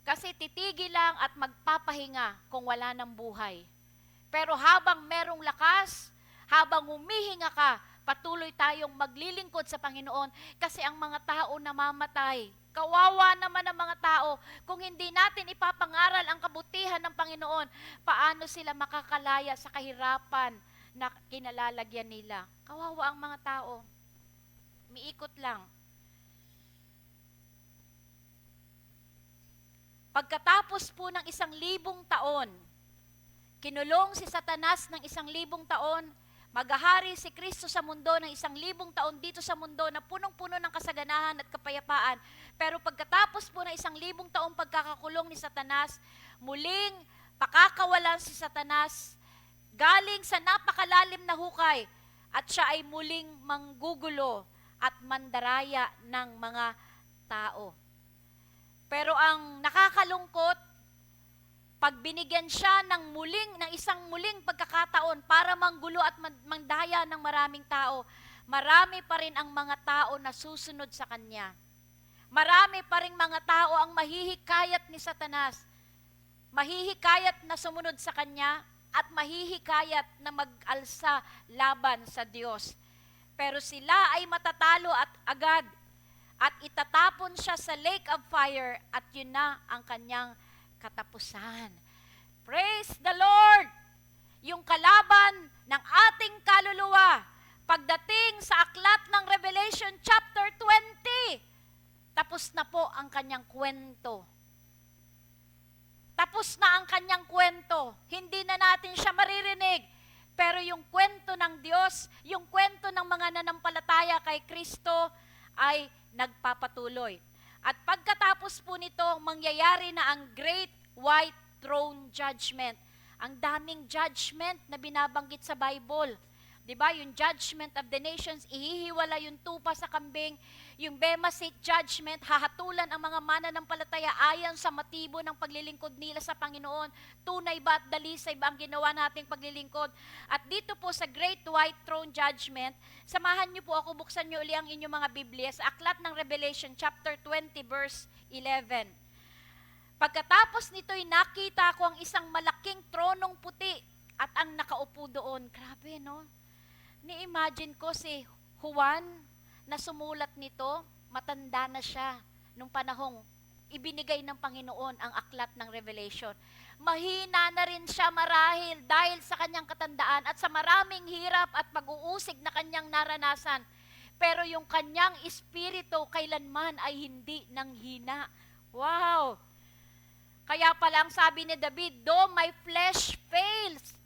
Kasi titigil lang at magpapahinga kung wala ng buhay. Pero habang merong lakas, habang humihinga ka, patuloy tayong maglilingkod sa Panginoon kasi ang mga tao namamatay. Kawawa naman ang mga tao. Kung hindi natin ipapangaral ang kabutihan ng Panginoon, paano sila makakalaya sa kahirapan na kinalalagyan nila? Kawawa ang mga tao. Miikot lang. Pagkatapos po ng 1,000 taon, kinulong si Satanas ng 1,000 taon, maghahari si Kristo sa mundo ng 1,000 taon dito sa mundo na punong-puno ng kasaganahan at kapayapaan. Pero pagkatapos po ng 1,000 taong pagkakakulong ni Satanas, muling pakakawalan si Satanas galing sa napakalalim na hukay at siya ay muling manggugulo at mandaraya ng mga tao. Pero ang nakakalungkot, pag binigyan siya ng isang muling pagkakataon para manggulo at mandaya ng maraming tao, marami pa rin ang mga tao na susunod sa kanya. Marami pa rin mga tao ang mahihikayat ni Satanas. Mahihikayat na sumunod sa kanya at mahihikayat na mag-alsa laban sa Diyos. Pero sila ay matatalo at agad at itatapon siya sa lake of fire at yun na ang kanyang katapusan. Praise the Lord! Yung kalaban ng ating kaluluwa, pagdating sa aklat ng Revelation chapter 20, tapos na po ang kanyang kwento. Tapos na ang kanyang kwento. Hindi na natin siya maririnig. Pero yung kwento ng Diyos, yung kwento ng mga nanampalataya kay Kristo ay nagpapatuloy. At pagkatapos po nito, mangyayari na ang Great White Throne Judgment. Ang daming judgment na binabanggit sa Bible. Diba? Yung judgment of the nations, ihihiwala yung tupa sa kambing. Yung Bema Seat Judgment, hahatulan ang mga mananampalataya ayon sa motibo ng paglilingkod nila sa Panginoon. Tunay ba at dalisay ba ang ginawa nating paglilingkod? At dito po sa Great White Throne Judgment, samahan niyo po ako, buksan niyo uli ang inyong mga Biblia sa aklat ng Revelation chapter 20 verse 11. Pagkatapos nito'y nakita ko ang isang malaking tronong puti at ang nakaupo doon. Grabe, no? Ni-imagine ko si Juan na sumulat nito, matanda na siya nung panahong ibinigay ng Panginoon ang aklat ng Revelation. Mahina na rin siya marahil dahil sa kanyang katandaan at sa maraming hirap at pag-uusig na kanyang naranasan. Pero yung kanyang espiritu kailanman ay hindi nanghina. Wow! Kaya pala ang sabi ni David, though my flesh fails,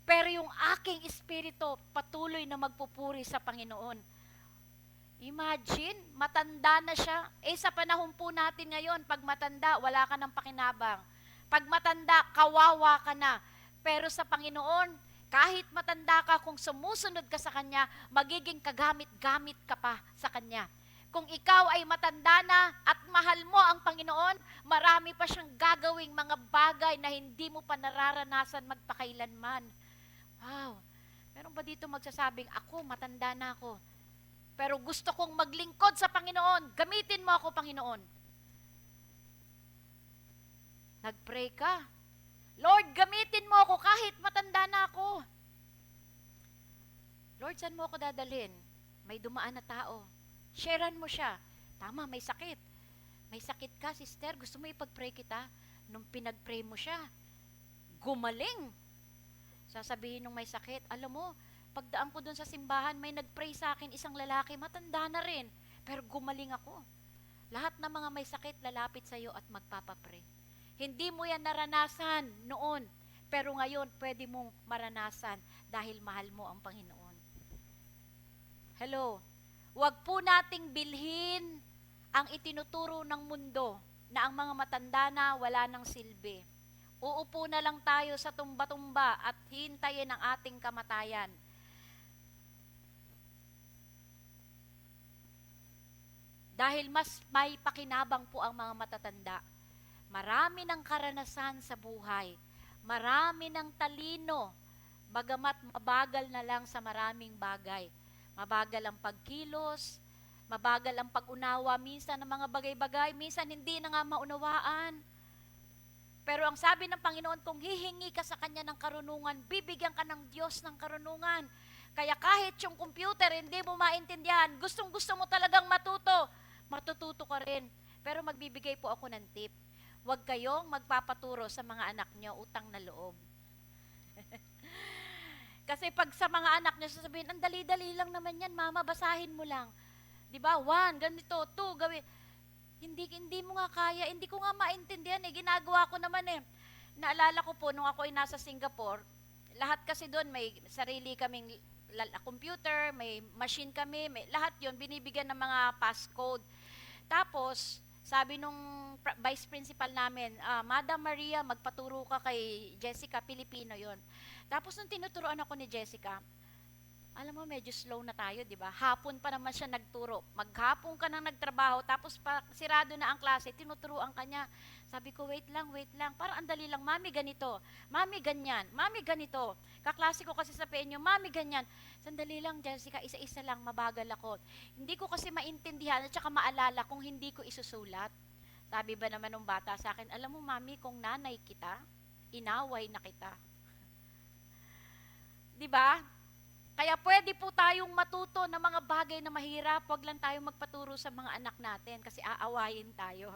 pero yung aking espiritu patuloy na magpupuri sa Panginoon. Imagine, matanda na siya. Sa panahon po natin ngayon, pag matanda, wala ka ng pakinabang. Pag matanda, kawawa ka na. Pero sa Panginoon, kahit matanda ka, kung sumusunod ka sa Kanya, magiging kagamit-gamit ka pa sa Kanya. Kung ikaw ay matanda na at mahal mo ang Panginoon, marami pa siyang gagawing mga bagay na hindi mo pa nararanasan magpakailanman. Wow! Meron ba dito magsasabing, ako, matanda na ako. pero gusto kong maglingkod sa Panginoon. Gamitin mo ako, Panginoon. Nag-pray ka. Lord, gamitin mo ako kahit matanda na ako. Lord, saan mo ako dadalhin? May dumaan na tao. Sharean mo siya. Tama, may sakit. May sakit ka, sister. Gusto mo ipag-pray kita? Nung pinag-pray mo siya, gumaling. Sasabihin nung may sakit, alam mo, pagdaan ko dun sa simbahan, may nag-pray sa akin, isang lalaki, matanda na rin. Pero gumaling ako. Lahat ng mga may sakit, lalapit sa iyo at magpapapray. Hindi mo yan naranasan noon, pero ngayon, pwede mong maranasan dahil mahal mo ang Panginoon. Hello, huwag po nating bilhin ang itinuturo ng mundo na ang mga matanda na wala ng silbi. Uupo na lang tayo sa tumba-tumba at hintayin ang ating kamatayan. Dahil mas may pakinabang po ang mga matatanda. Marami ng karanasan sa buhay. Marami ng talino. Bagamat mabagal na lang sa maraming bagay. Mabagal ang pagkilos, mabagal ang pag-unawa minsan ng mga bagay-bagay, minsan hindi na nga maunawaan. Pero ang sabi ng Panginoon, kung hihingi ka sa Kanya ng karunungan, bibigyan ka ng Diyos ng karunungan. Kaya kahit yung computer hindi mo maintindihan, gustong-gusto mo talagang matututo ka rin. Pero magbibigay po ako ng tip. Huwag kayong magpapaturo sa mga anak nyo, utang na loob. Kasi pag sa mga anak nyo, sasabihin, ang dali-dali lang naman yan, mama, basahin mo lang. Diba? 1, ganito, 2, gawin. Hindi mo nga kaya, hindi ko nga maintindihan ginagawa ko naman Naalala ko po, nung ako ay nasa Singapore, lahat kasi doon may sarili kaming computer, may machine kami, lahat yon binibigyan ng mga passcode. Tapos, sabi nung vice principal namin, Madam Maria, magpaturo ka kay Jessica, Pilipino yon. Tapos nung tinuturoan ako ni Jessica, alam mo, medyo slow na tayo, di ba? Hapon pa naman siya nagturo. Maghapon ka nang nagtrabaho, tapos pa, sirado na ang klase, tinuturoan ka niya. Sabi ko, wait lang. Parang andali lang, mami ganito, mami ganyan, mami ganito. Kaklase ko kasi sa penyo, mami ganyan. Sandali lang, Jessica, isa-isa lang, mabagal ako. Hindi ko kasi maintindihan at saka maalala kung hindi ko isusulat. Sabi ba naman ng bata sa akin, alam mo, mami, kung nanay kita, inaway na kita. Di ba? Kaya pwede po tayong matuto ng mga bagay na mahirap, wag lang tayong magpaturo sa mga anak natin kasi aawayin tayo.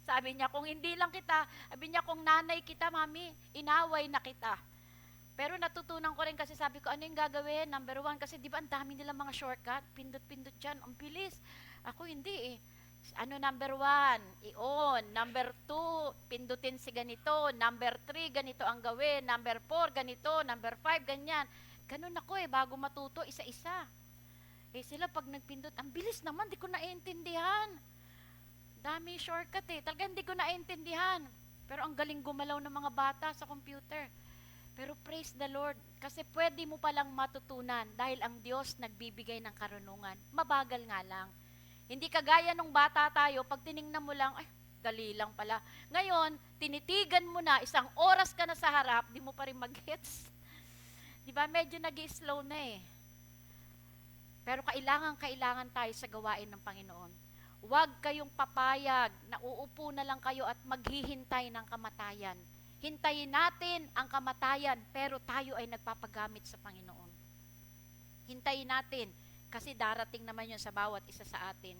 Sabi niya, kung hindi lang kita, sabi niya, kung nanay kita, mami, inaway na kita. Pero natutunan ko rin kasi sabi ko, ano yung gagawin? Number 1, kasi di ba ang dami nilang mga shortcut, pindot-pindot dyan, ang bilis. Ako hindi number 1, i-on. Number 2, pindutin si ganito. Number 3, ganito ang gawin. Number 4, ganito. Number 5, ganyan. Ganun ako bago matuto, isa-isa. Sila pag nagpindot, ang bilis naman, di ko naiintindihan. Dami shortcut talagang di ko naiintindihan. Pero ang galing gumalaw ng mga bata sa computer. Pero praise the Lord, kasi pwede mo palang matutunan dahil ang Diyos nagbibigay ng karunungan. Mabagal nga lang. Hindi kagaya nung bata tayo, pag tiningnan mo lang, ay, dali lang pala. Ngayon, tinitigan mo na, 1 oras ka na sa harap, di mo pa rin mag-gets. Di ba? Medyo nag-slow na Pero kailangan tayo sa gawain ng Panginoon. Huwag kayong papayag na uupo na lang kayo at maghihintay ng kamatayan. Hintayin natin ang kamatayan, pero tayo ay nagpapagamit sa Panginoon. Hintayin natin, kasi darating naman yun sa bawat isa sa atin.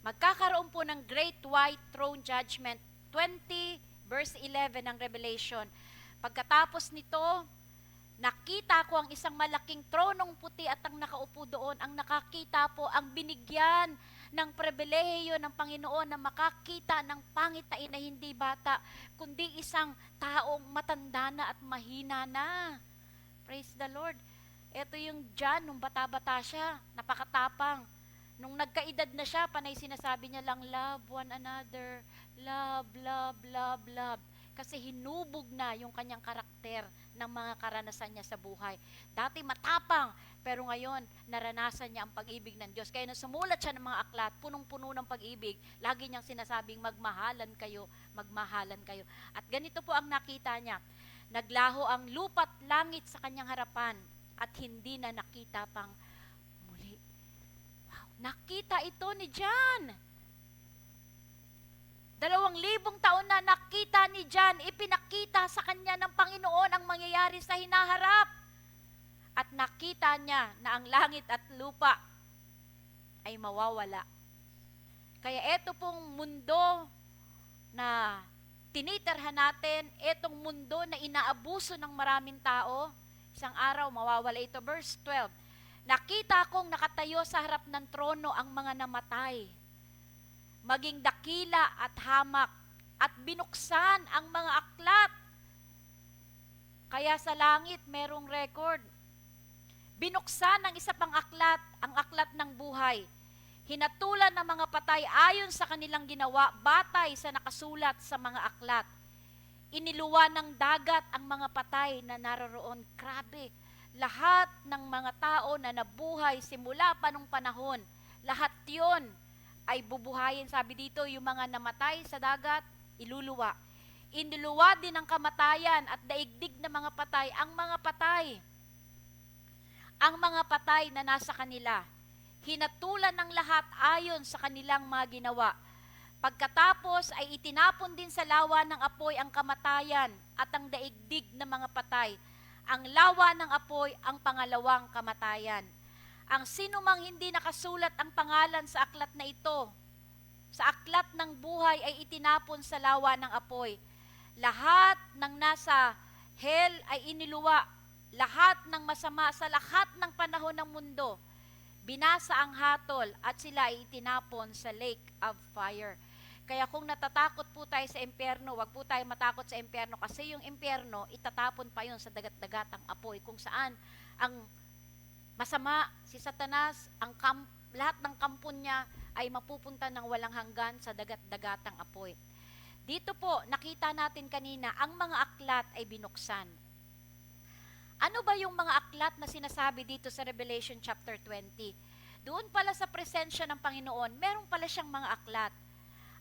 Magkakaroon po ng Great White Throne Judgment, 20 verse 11 ng Revelation. Pagkatapos nito, nakita ko ang isang malaking tronong puti at ang nakaupo doon. Ang nakakita po, ang binigyan ng pribilehiyo ng Panginoon na makakita ng pangitain na hindi bata, kundi isang taong matanda na at mahina na. Praise the Lord. Ito yung John, nung bata-bata siya, napakatapang. Nung nagkaedad na siya, panay sinasabi niya lang, love one another, love, love, love, love. Kasi hinubog na yung kanyang karakter ng mga karanasan niya sa buhay. Dati matapang, pero ngayon, naranasan niya ang pag-ibig ng Diyos. Kaya nung sumulat siya ng mga aklat, punong-puno ng pag-ibig, lagi niyang sinasabing, magmahalan kayo, magmahalan kayo. At ganito po ang nakita niya, naglaho ang lupa't langit sa kanyang harapan, at hindi na nakita pang muli. Nakita ito ni John. 2,000 taon na nakita ni John, ipinakita sa kanya ng Panginoon ang mangyayari sa hinaharap. At nakita niya na ang langit at lupa ay mawawala. Kaya ito pong mundo na tinitirhan natin, itong mundo na inaabuso ng maraming tao, isang araw mawawala ito. Verse 12, nakita kong nakatayo sa harap ng trono ang mga namatay, maging dakila at hamak, at binuksan ang mga aklat. Kaya sa langit merong record. Binuksan ang isa pang aklat, ang aklat ng buhay. Hinatulan ng mga patay ayon sa kanilang ginawa, batay sa nakasulat sa mga aklat. Iniluwa ng dagat ang mga patay na naroroon. Grabe, lahat ng mga tao na nabuhay simula pa nung panahon, lahat yon ay bubuhayin. Sabi dito, yung mga namatay sa dagat, iluluwa. Iniluwa din ang kamatayan at daigdig na mga patay, ang mga patay na nasa kanila. Hinatulan ng lahat ayon sa kanilang mga ginawa. Pagkatapos ay itinapon din sa lawa ng apoy ang kamatayan at ang daigdig na mga patay. Ang lawa ng apoy ang pangalawang kamatayan. Ang sinumang hindi nakasulat ang pangalan sa aklat na ito, sa aklat ng buhay, ay itinapon sa lawa ng apoy. Lahat ng nasa hell ay iniluwa. Lahat ng masama sa lahat ng panahon ng mundo, binasa ang hatol at sila ay itinapon sa lake of fire. Kaya kung natatakot po tayo sa impyerno, wag po tayo matakot sa impyerno, kasi yung impyerno, itatapon pa yun sa dagat-dagatang apoy, kung saan ang masama, si Satanas, lahat ng kampon niya ay mapupunta ng walang hanggan sa dagat-dagatang apoy. Dito po, nakita natin kanina, ang mga aklat ay binuksan. Ano ba yung mga aklat na sinasabi dito sa Revelation chapter 20? Doon pala sa presensya ng Panginoon, meron pala siyang mga aklat.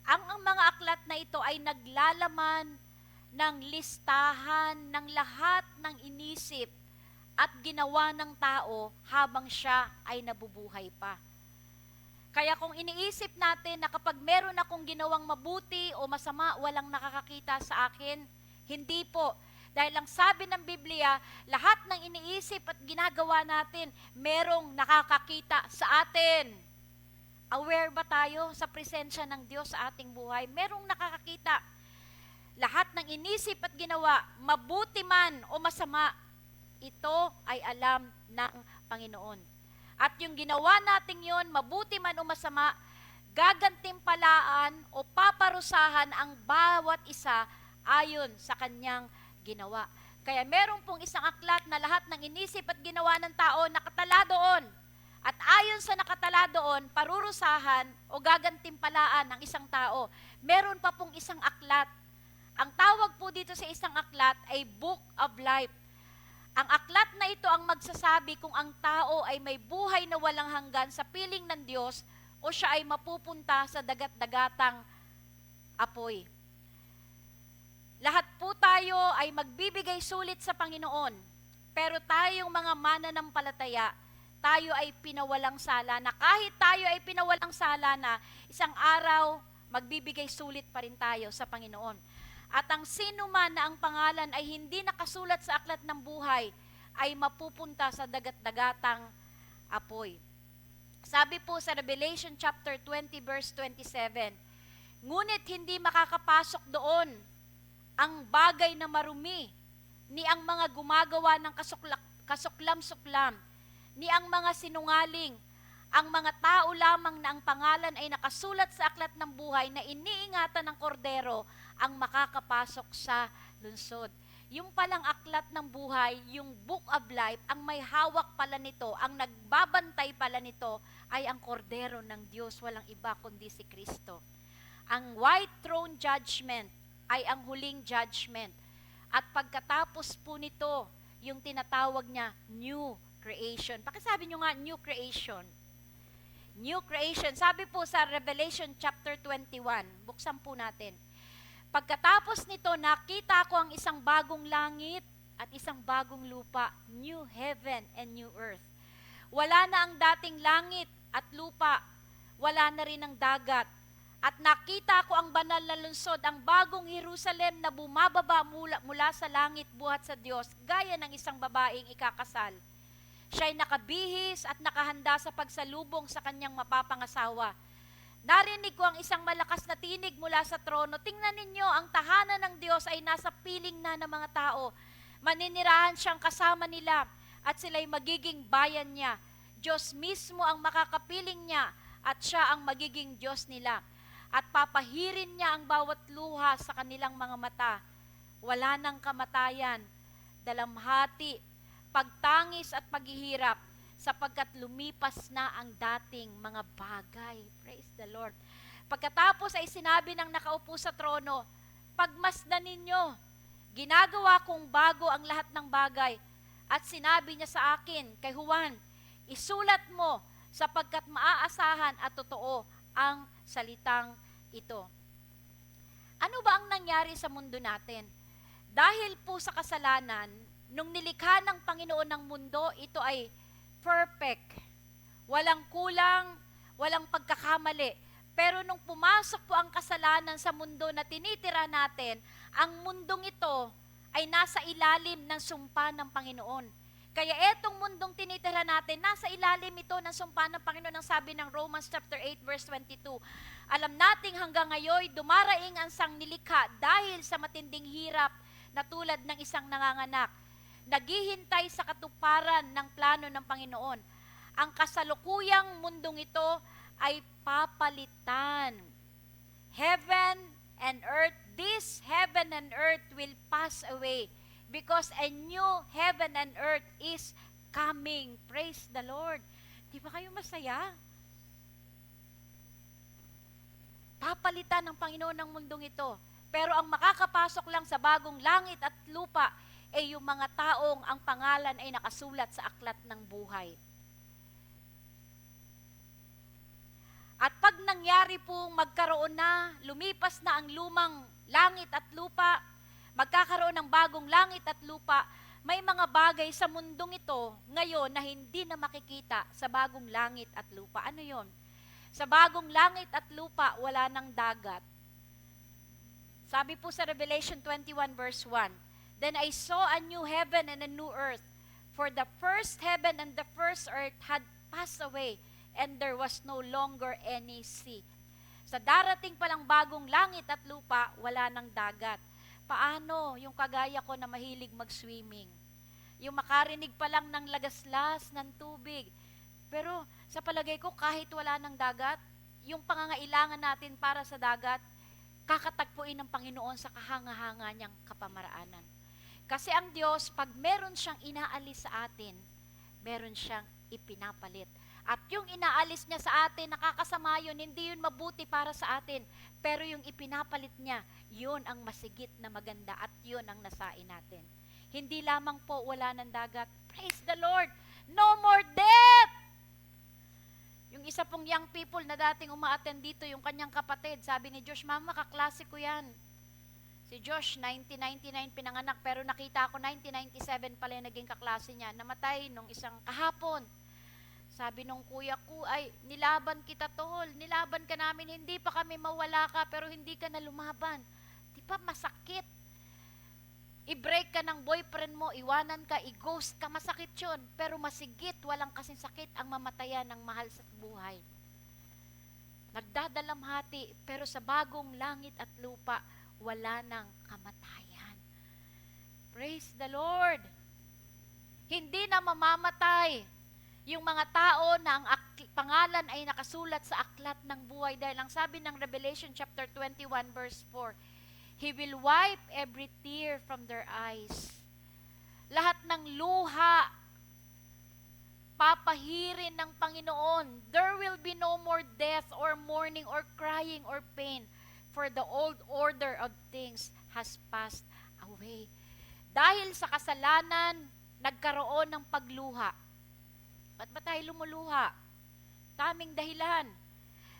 Ang mga aklat na ito ay naglalaman ng listahan ng lahat ng inisip at ginawa ng tao habang siya ay nabubuhay pa. Kaya kung iniisip natin na kapag meron akong ginawang mabuti o masama, walang nakakakita sa akin, hindi po. Dahil ang sabi ng Biblia, lahat ng iniisip at ginagawa natin, merong nakakakita sa atin. Aware ba tayo sa presensya ng Diyos sa ating buhay? Merong nakakakita. Lahat ng inisip at ginawa, mabuti man o masama, ito ay alam ng Panginoon. At yung ginawa natin yon, mabuti man o masama, gagantimpalaan o paparusahan ang bawat isa ayon sa kanyang ginawa. Kaya meron pong isang aklat na lahat ng inisip at ginawa ng tao nakatala doon. At ayon sa nakatala doon, parurusahan o gagantimpalaan ng isang tao. Meron pa pong isang aklat. Ang tawag po dito sa isang aklat ay Book of Life. Ang aklat na ito ang magsasabi kung ang tao ay may buhay na walang hanggan sa piling ng Diyos o siya ay mapupunta sa dagat-dagatang apoy. Lahat po tayo ay magbibigay sulit sa Panginoon, pero tayong mga mananampalataya, tayo ay pinawalang sala na kahit tayo ay pinawalang sala na, isang araw magbibigay sulit pa rin tayo sa Panginoon. At ang sino man na ang pangalan ay hindi nakasulat sa aklat ng buhay ay mapupunta sa dagat-dagatang apoy. Sabi po sa Revelation chapter 20 verse 27, ngunit hindi makakapasok doon ang bagay na marumi, ni ang mga gumagawa ng kasuklam-suklam, ni ang mga sinungaling, ang mga tao lamang na ang pangalan ay nakasulat sa aklat ng buhay na iniingatan ng kordero ang makakapasok sa lungsod. Yung palang aklat ng buhay, yung Book of Life, ang may hawak pala nito, ang nagbabantay pala nito ay ang kordero ng Diyos, walang iba kundi si Kristo. Ang white throne judgment ay ang huling judgment. At pagkatapos po nito, yung tinatawag niya new creation. Pakisabi nyo nga, new creation. New creation. Sabi po sa Revelation chapter 21, buksan po natin. Pagkatapos nito, nakita ko ang isang bagong langit at isang bagong lupa, new heaven and new earth. Wala na ang dating langit at lupa, wala na rin ang dagat. At nakita ko ang banal na lungsod, ang bagong Jerusalem na bumababa mula sa langit buhat sa Diyos, gaya ng isang babaeng ikakasal. Siya'y nakabihis at nakahanda sa pagsalubong sa kanyang mapapangasawa. Narinig ko ang isang malakas na tinig mula sa trono. Tingnan ninyo, ang tahanan ng Diyos ay nasa piling na ng mga tao. Maninirahan siyang kasama nila at sila'y magiging bayan niya. Diyos mismo ang makakapiling niya at siya ang magiging Diyos nila. At papahirin niya ang bawat luha sa kanilang mga mata. Wala nang kamatayan, dalamhati, pagtangis at paghihirap, sapagkat lumipas na ang dating mga bagay. Praise the Lord. Pagkatapos ay sinabi ng nakaupo sa trono, pagmasdan ninyo, ginagawa kong bago ang lahat ng bagay. At sinabi niya sa akin, kay Juan, isulat mo, sapagkat maaasahan at totoo ang salitang ito. Ano ba ang nangyari sa mundo natin? Dahil po sa kasalanan, nung nilikha ng Panginoon ng mundo, ito ay perfect. Walang kulang, walang pagkakamali. Pero nung pumasok po ang kasalanan sa mundo na tinitira natin, ang mundong ito ay nasa ilalim ng sumpa ng Panginoon. Kaya etong mundong tinitira natin, nasa ilalim ito ng sumpa ng Panginoon, ang sabi ng Romans chapter 8 verse 22. Alam nating hanggang ngayon, dumaraing ang sangnilikha dahil sa matinding hirap na tulad ng isang nanganganak. Naghihintay sa katuparan ng plano ng Panginoon. Ang kasalukuyang mundong ito ay papalitan. Heaven and earth, this heaven and earth will pass away because a new heaven and earth is coming. Praise the Lord. Di ba kayo masaya? Papalitan ng Panginoon ng mundong ito. Pero ang makakapasok lang sa bagong langit at lupa ay yung mga taong ang pangalan ay nakasulat sa aklat ng buhay. At pag nangyari pong magkaroon na, lumipas na ang lumang langit at lupa, magkakaroon ng bagong langit at lupa, may mga bagay sa mundong ito ngayon na hindi na makikita sa bagong langit at lupa. Ano yon? Sa bagong langit at lupa, wala nang dagat. Sabi po sa Revelation 21 verse 1, Then I saw a new heaven and a new earth, for the first heaven and the first earth had passed away, and there was no longer any sea. Sa darating palang bagong langit at lupa, wala nang dagat. Paano yung kagaya ko na mahilig mag-swimming? Yung makarinig pa lang ng lagaslas ng tubig. Pero sa palagay ko, kahit wala ng dagat, yung pangangailangan natin para sa dagat, kakatagpuin ng Panginoon sa kahanga-hanga niyang kapamaraanan. Kasi ang Diyos, pag meron siyang inaalis sa atin, meron siyang ipinapalit. At yung inaalis niya sa atin, nakakasama yun, hindi yun mabuti para sa atin. Pero yung ipinapalit niya, yun ang masigit na maganda at yun ang nasain natin. Hindi lamang po wala ng dagat. Praise the Lord! No more death! Yung isa pong young people na dating umaattend dito, yung kanyang kapatid, sabi ni Josh, Mama, kaklase ko yan. Si Josh, 1999 pinanganak, pero nakita ko 1997 pala yung naging kaklase niya. Namatay nung isang kahapon. Sabi nung kuya ko, ay, nilaban kita tol, nilaban ka namin, hindi pa kami mawala ka, pero hindi ka na lumaban. Di ba masakit? I-break ka ng boyfriend mo, iwanan ka, i-ghost ka, masakit yun. Pero masigit, walang kasing sakit ang mamatayan ng mahal sa buhay. Nagdadalamhati, pero sa bagong langit at lupa, wala nang kamatayan. Praise the Lord! Hindi na mamamatay yung mga tao na ang pangalan ay nakasulat sa aklat ng buhay. Dahil ang sabi ng Revelation chapter 21 verse 4, He will wipe every tear from their eyes. Lahat ng luha, papahirin ng Panginoon. There will be no more death or mourning or crying or pain, for the old order of things has passed away. Dahil sa kasalanan, nagkaroon ng pagluha. Ba't ba tayo lumuluha? Taming dahilan.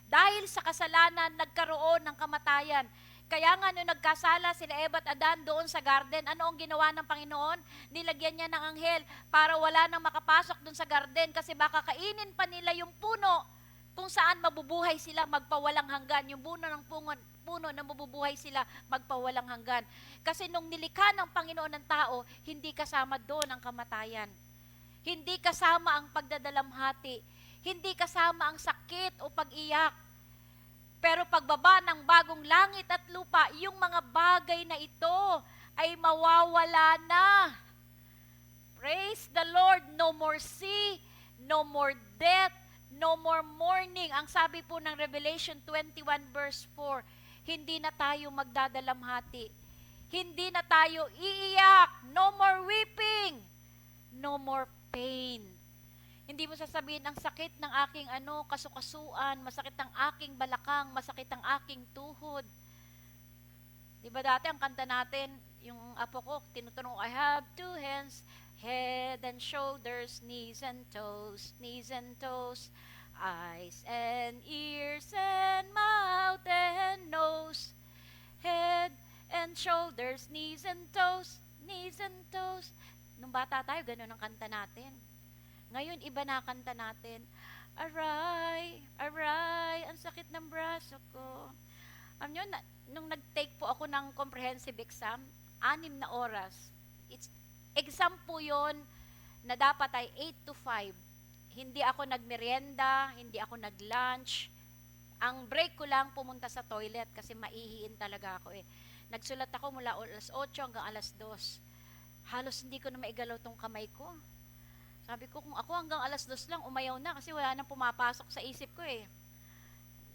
Dahil sa kasalanan, nagkaroon ng kamatayan. Kaya nga nung nagkasala sila Eva at Adan doon sa garden, ano ang ginawa ng Panginoon? Nilagyan niya ng anghel para wala nang makapasok doon sa garden kasi baka kainin pa nila yung puno kung saan mabubuhay sila magpawalang hanggan. Yung puno na mabubuhay sila magpawalang hanggan. Kasi nung nilikha ng Panginoon ng tao, hindi kasama doon ang kamatayan. Hindi kasama ang pagdadalamhati. Hindi kasama ang sakit o pag-iyak. Pero pagbaba ng bagong langit at lupa, yung mga bagay na ito ay mawawala na. Praise the Lord. No more sea, no more death, no more mourning. Ang sabi po ng Revelation 21 verse 4, hindi na tayo magdadalamhati. Hindi na tayo iiyak. No more weeping. No more pain. Hindi mo sasabihin, ang sakit ng aking kasukasuan, masakit ang aking balakang, masakit ang aking tuhod. Di ba dati ang kanta natin, yung apo ko, tinutunong ko, I have two hands, head and shoulders, knees and toes, eyes and ears and mouth and nose, head and shoulders, knees and toes. Nung bata tayo, ganun ang kanta natin. Ngayon, iba na kanta natin. Aray, ang sakit ng braso ko. Alam nyo, nung nag-take po ako ng comprehensive exam, 6 na oras. Exam po yun na dapat ay 8 to 5. Hindi ako nagmerienda, hindi ako nag-lunch. Ang break ko lang pumunta sa toilet kasi maihiin talaga ako eh. Nagsulat ako mula alas 8 hanggang alas 2. Halos hindi ko na maigalaw tong kamay ko. Sabi ko, kung ako hanggang alas 2 lang, umayaw na kasi wala nang pumapasok sa isip ko eh.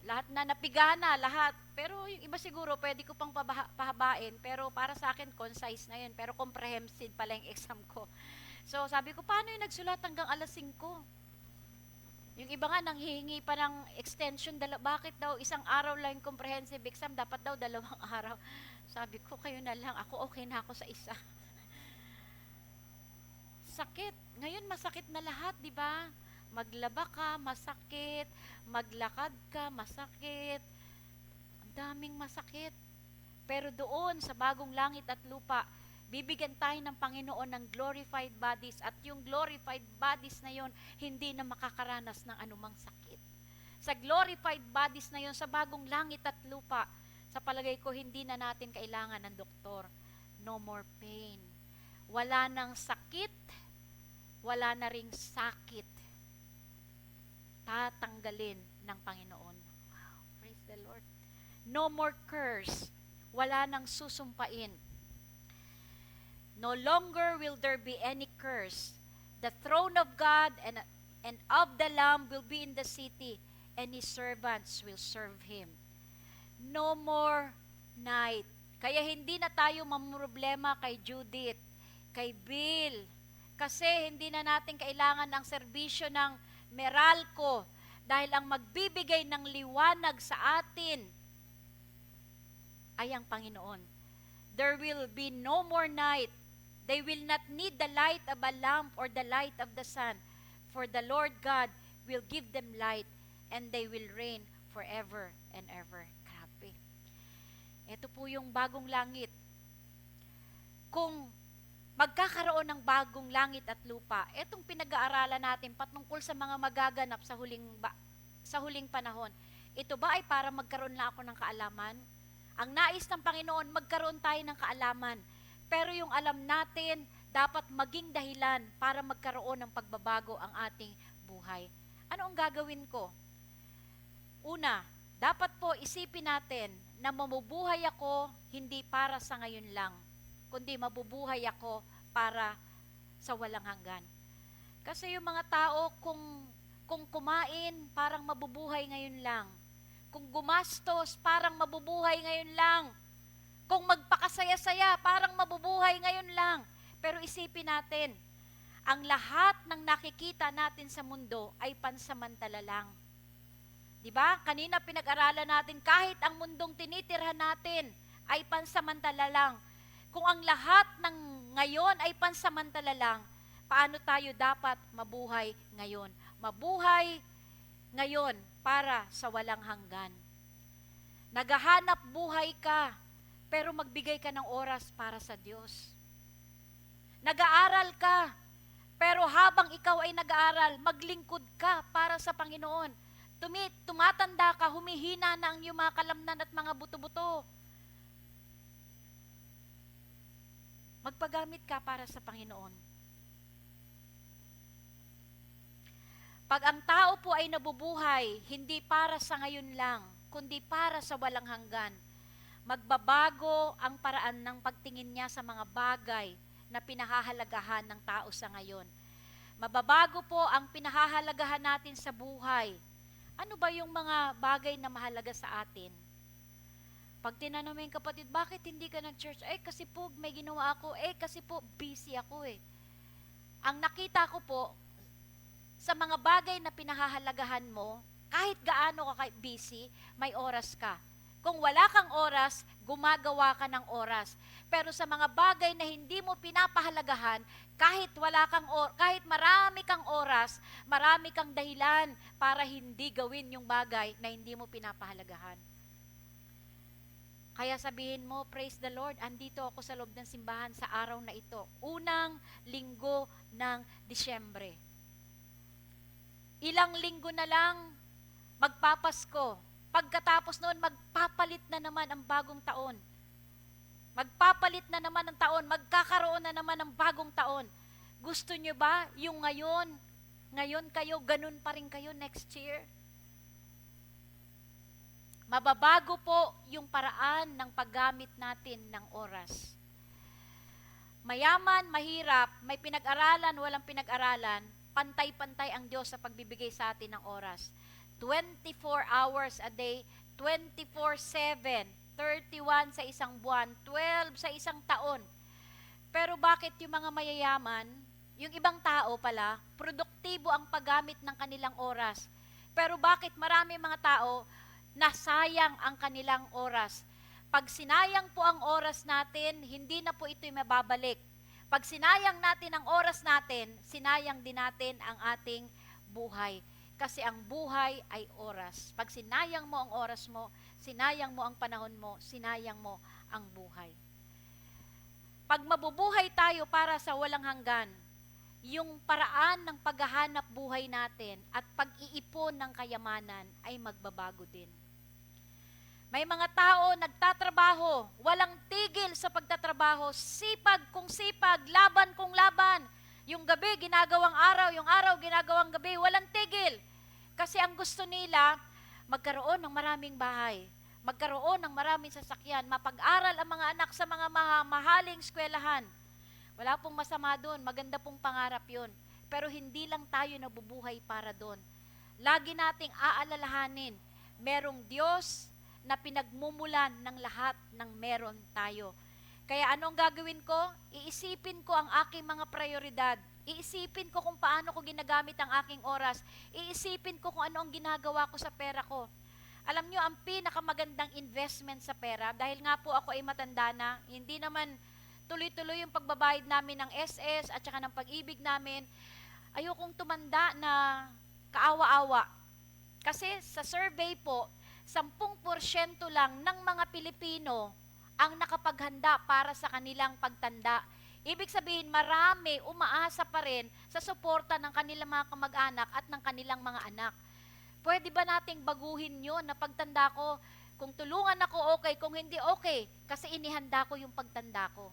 Lahat na napiga na, lahat. Pero yung iba siguro, pwede ko pang pahabain. Pero para sa akin, concise na yun. Pero comprehensive pala yung exam ko. So sabi ko, paano yung nagsulat hanggang alas 5? Yung iba nga, nanghihingi pa ng extension. Bakit daw isang araw lang yung comprehensive exam? Dapat daw 2 araw. Sabi ko, kayo na lang. Ako okay na ako sa isa. Sakit. Ngayon masakit na lahat, di ba? Maglaba ka, masakit. Maglakad ka, masakit. Ang daming masakit. Pero doon sa bagong langit at lupa, bibigyan tayo ng Panginoon ng glorified bodies at yung glorified bodies na yon hindi na makakaranas ng anumang sakit. Sa glorified bodies na yon sa bagong langit at lupa, sa palagay ko hindi na natin kailangan ng doktor. No more pain. Wala nang sakit, wala na ring sakit. Tatanggalin ng Panginoon. Wow, praise the Lord. No more curse. Wala nang susumpain. No longer will there be any curse. The throne of God and of the Lamb will be in the city, and His servants will serve Him. No more night. Kaya hindi na tayo mamroblema kay Judith, kay Bill, kasi hindi na natin kailangan ang serbisyo ng Meralco dahil ang magbibigay ng liwanag sa atin ay ang Panginoon. There will be no more night. They will not need the light of a lamp or the light of the sun, for the Lord God will give them light and they will reign forever and ever. Grabe. Ito po yung bagong langit. Kung magkakaroon ng bagong langit at lupa, itong pinag-aaralan natin patungkol sa mga magaganap sa huling panahon, ito ba ay para magkaroon na ako ng kaalaman? Ang nais ng Panginoon, magkaroon tayo ng kaalaman. Pero yung alam natin, dapat maging dahilan para magkaroon ng pagbabago ang ating buhay. Ano ang gagawin ko? Una, dapat po isipin natin na mamubuhay ako hindi para sa ngayon lang, kundi mabubuhay ako para sa walang hanggan. Kasi yung mga tao, kung kumain, parang mabubuhay ngayon lang. Kung gumastos, parang mabubuhay ngayon lang. Kung magpakasaya-saya, parang mabubuhay ngayon lang. Pero isipin natin, ang lahat ng nakikita natin sa mundo ay pansamantala lang. Diba? Kanina pinag-aralan natin, kahit ang mundong tinitirhan natin ay pansamantala lang. Kung ang lahat ng ngayon ay pansamantala lang, paano tayo dapat mabuhay ngayon? Mabuhay ngayon para sa walang hanggan. Naghahanap buhay ka, pero magbigay ka ng oras para sa Diyos. Nag-aaral ka, pero habang ikaw ay nag-aaral, maglingkod ka para sa Panginoon. tumatanda ka, humihina na ang iyong mga kalamnan at mga buto-buto. Magpagamit ka para sa Panginoon. Pag ang tao po ay nabubuhay, hindi para sa ngayon lang, kundi para sa walang hanggan, magbabago ang paraan ng pagtingin niya sa mga bagay na pinahahalagahan ng tao sa ngayon. Mababago po ang pinahahalagahan natin sa buhay. Ano ba yung mga bagay na mahalaga sa atin? Pag tinanong mo yung kapatid, bakit hindi ka nag-church? Kasi po may ginawa ako. Kasi po busy ako eh. Ang nakita ko po, sa mga bagay na pinahahalagahan mo, kahit gaano ka busy, may oras ka. Kung wala kang oras, gumagawa ka ng oras. Pero sa mga bagay na hindi mo pinapahalagahan, kahit marami kang oras, marami kang dahilan para hindi gawin yung bagay na hindi mo pinapahalagahan. Kaya sabihin mo, praise the Lord, andito ako sa loob ng simbahan sa araw na ito. Unang linggo ng Disyembre. Ilang linggo na lang, magpapasko. Pagkatapos noon, magpapalit na naman ang bagong taon. Magpapalit na naman ang taon, magkakaroon na naman ng bagong taon. Gusto nyo ba yung ngayon kayo, ganun pa rin kayo next year? Mababago po yung paraan ng paggamit natin ng oras. Mayaman, mahirap, may pinag-aralan, walang pinag-aralan, pantay-pantay ang Diyos sa pagbibigay sa atin ng oras. 24 hours a day, 24/7, 31 sa isang buwan, 12 sa isang taon. Pero bakit yung mga mayayaman, yung ibang tao pala, produktibo ang paggamit ng kanilang oras. Pero bakit marami mga tao, nasayang ang kanilang oras? Pag sinayang po ang oras natin, hindi na po ito'y mababalik. Pag sinayang natin ang oras natin, sinayang din natin ang ating buhay. Kasi ang buhay ay oras. Pag sinayang mo ang oras mo, sinayang mo ang panahon mo, sinayang mo ang buhay. Pag mabubuhay tayo para sa walang hanggan, yung paraan ng paghahanap buhay natin at pag-iipon ng kayamanan ay magbabago din. May mga tao nagtatrabaho, walang tigil sa pagtatrabaho, sipag kung sipag, laban kung laban. Yung gabi, ginagawang araw, yung araw, ginagawang gabi, walang tigil. Kasi ang gusto nila, magkaroon ng maraming bahay, magkaroon ng maraming sasakyan, mapag-aral ang mga anak sa mga mahaling eskwelahan. Wala pong masama doon, maganda pong pangarap yun. Pero hindi lang tayo nabubuhay para doon. Lagi nating aalalahanin, merong Diyos na pinagmumulan ng lahat ng meron tayo. Kaya anong gagawin ko? Iisipin ko ang aking mga prioridad. Iisipin ko kung paano ko ginagamit ang aking oras. Iisipin ko kung ano ang ginagawa ko sa pera ko. Alam nyo, ang pinakamagandang investment sa pera, dahil nga po ako ay matanda na, hindi naman tuloy-tuloy yung pagbabayad namin ng SS at saka ng pag-ibig namin, ayokong tumanda na kaawa-awa. Kasi sa survey po, 10% lang ng mga Pilipino ang nakapaghanda para sa kanilang pagtanda. Ibig sabihin, marami umaasa pa rin sa suporta ng kanilang mga kamag-anak at ng kanilang mga anak. Pwede ba nating baguhin yun na pagtanda ko, kung tulungan ako okay, kung hindi okay, kasi inihanda ko yung pagtanda ko.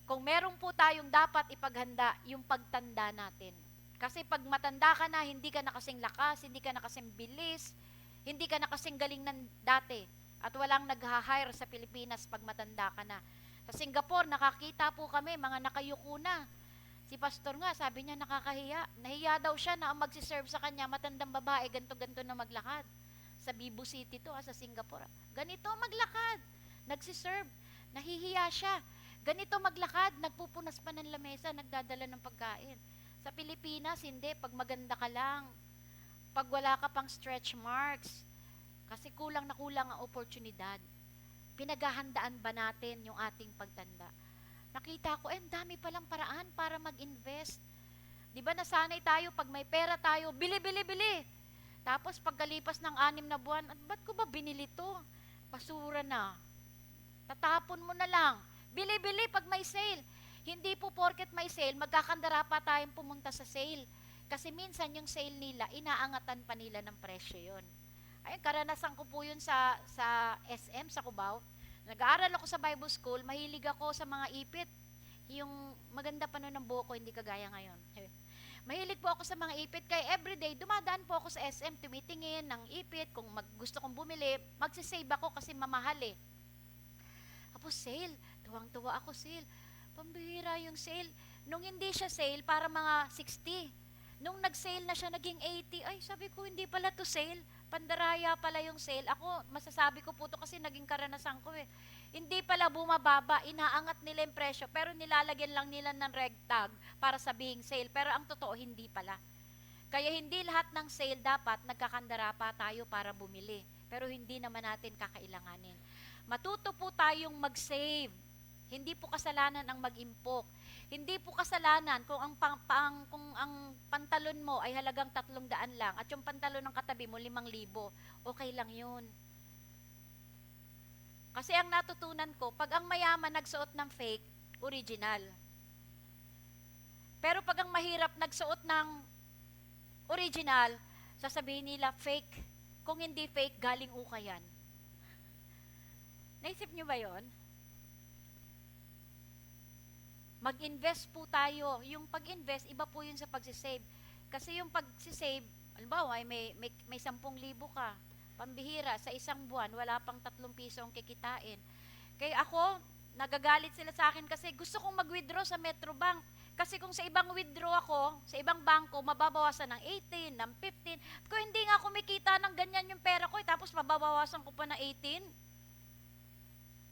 Kung meron po tayong dapat ipaghanda, yung pagtanda natin. Kasi pag matanda ka na, hindi ka na kasing lakas, hindi ka na kasing bilis, hindi ka na kasing galing ng dati. At walang nag-hire sa Pilipinas pag matanda ka na. Sa Singapore, nakakita po kami, mga nakayuko na. Si pastor nga, sabi niya nakakahiya. Nahiya daw siya na ang magsiserve sa kanya, matandang babae, ganto-ganto na maglakad. Sa Bibu City to, sa Singapore. Ganito maglakad. Nagsiserve. Nahihiya siya. Ganito maglakad, nagpupunas pa ng lamesa, nagdadala ng pagkain. Sa Pilipinas, hindi. Pag maganda ka lang, pag wala ka pang stretch marks, kasi kulang na kulang ang oportunidad. Pinaghahandaan ba natin yung ating pagtanda? Nakita ko, dami palang paraan para mag-invest. Di ba nasanay tayo, pag may pera tayo, bili, bili, bili. Tapos pagkalipas ng 6 na buwan, ba't ko ba binili to? Basura na. Tatapon mo na lang. Bili, bili pag may sale. Hindi po porket may sale, magkakandara pa tayong pumunta sa sale. Kasi minsan yung sale nila, inaangatan pa nila ng presyo yun. Ay, karanasan ko po yun sa SM, sa Cubao. Nag-aaral ako sa Bible School, mahilig ako sa mga ipit. Yung maganda pa noon ng buhok ko, hindi kagaya ngayon. Mahilig po ako sa mga ipit, kaya everyday, dumadaan po ako sa SM, tumitingin ng ipit, kung gusto kong bumili, magsisave ako kasi mamahal eh. Tapos sale, tuwang-tuwa ako sale. Pambihira yung sale. Nung hindi siya sale, para mga 60. Nung nag-sale na siya, naging 80. Ay, sabi ko, hindi pala to sale. Pandaraya pala yung sale. Ako, masasabi ko po to kasi naging karanasan ko eh. Hindi pala bumababa, inaangat nila yung presyo, pero nilalagyan lang nila ng reg tag para sabihing sale. Pero ang totoo, hindi pala. Kaya hindi lahat ng sale dapat nagkakandara pa tayo para bumili. Pero hindi naman natin kakailanganin. Matuto po tayong mag-save. Hindi po kasalanan ang mag-impok. Hindi po kasalanan kung kung ang pantalon mo ay halagang 300 lang at yung pantalon ng katabi mo 5,000. Okay lang 'yun. Kasi ang natutunan ko, pag ang mayaman nagsuot ng fake, original. Pero pag ang mahirap nagsuot ng original, sasabihin nila fake. Kung hindi fake, galing uka yan. Naisip nyo ba yon? Mag-invest po tayo. Yung pag-invest, iba po yun sa pagsisave. Kasi yung pagsisave, halimbawa, may 10,000 ka, pambihira, sa isang buwan, wala pang 3 piso ang kikitain. Kaya ako, nagagalit sila sa akin kasi gusto kong mag-withdraw sa Metrobank. Kasi kung sa ibang withdraw ako, sa ibang bangko, mababawasan ng 18, ng 15. Kung hindi nga kumikita ng ganyan yung pera ko, tapos mababawasan ko pa ng 18.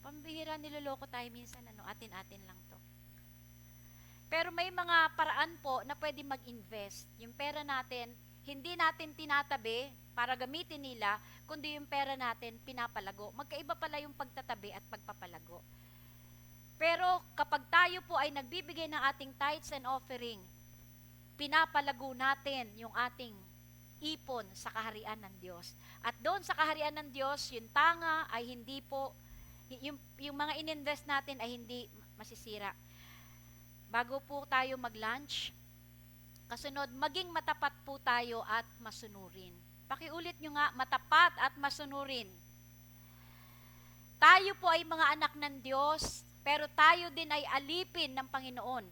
Pambihira, niloloko tayo minsan, atin-atin lang to. Pero may mga paraan po na pwede mag-invest. Yung pera natin, hindi natin tinatabi para gamitin nila, kundi yung pera natin pinapalago. Magkaiba pala yung pagtatabi at pagpapalago. Pero kapag tayo po ay nagbibigay ng ating tithes and offering, pinapalago natin yung ating ipon sa kaharian ng Diyos. At doon sa kaharian ng Diyos, yung tanga ay hindi po, yung mga ininvest natin ay hindi masisira. Bago po tayo mag-lunch, kasunod, maging matapat po tayo at masunurin. Pakiulit nyo nga, matapat at masunurin. Tayo po ay mga anak ng Diyos, pero tayo din ay alipin ng Panginoon.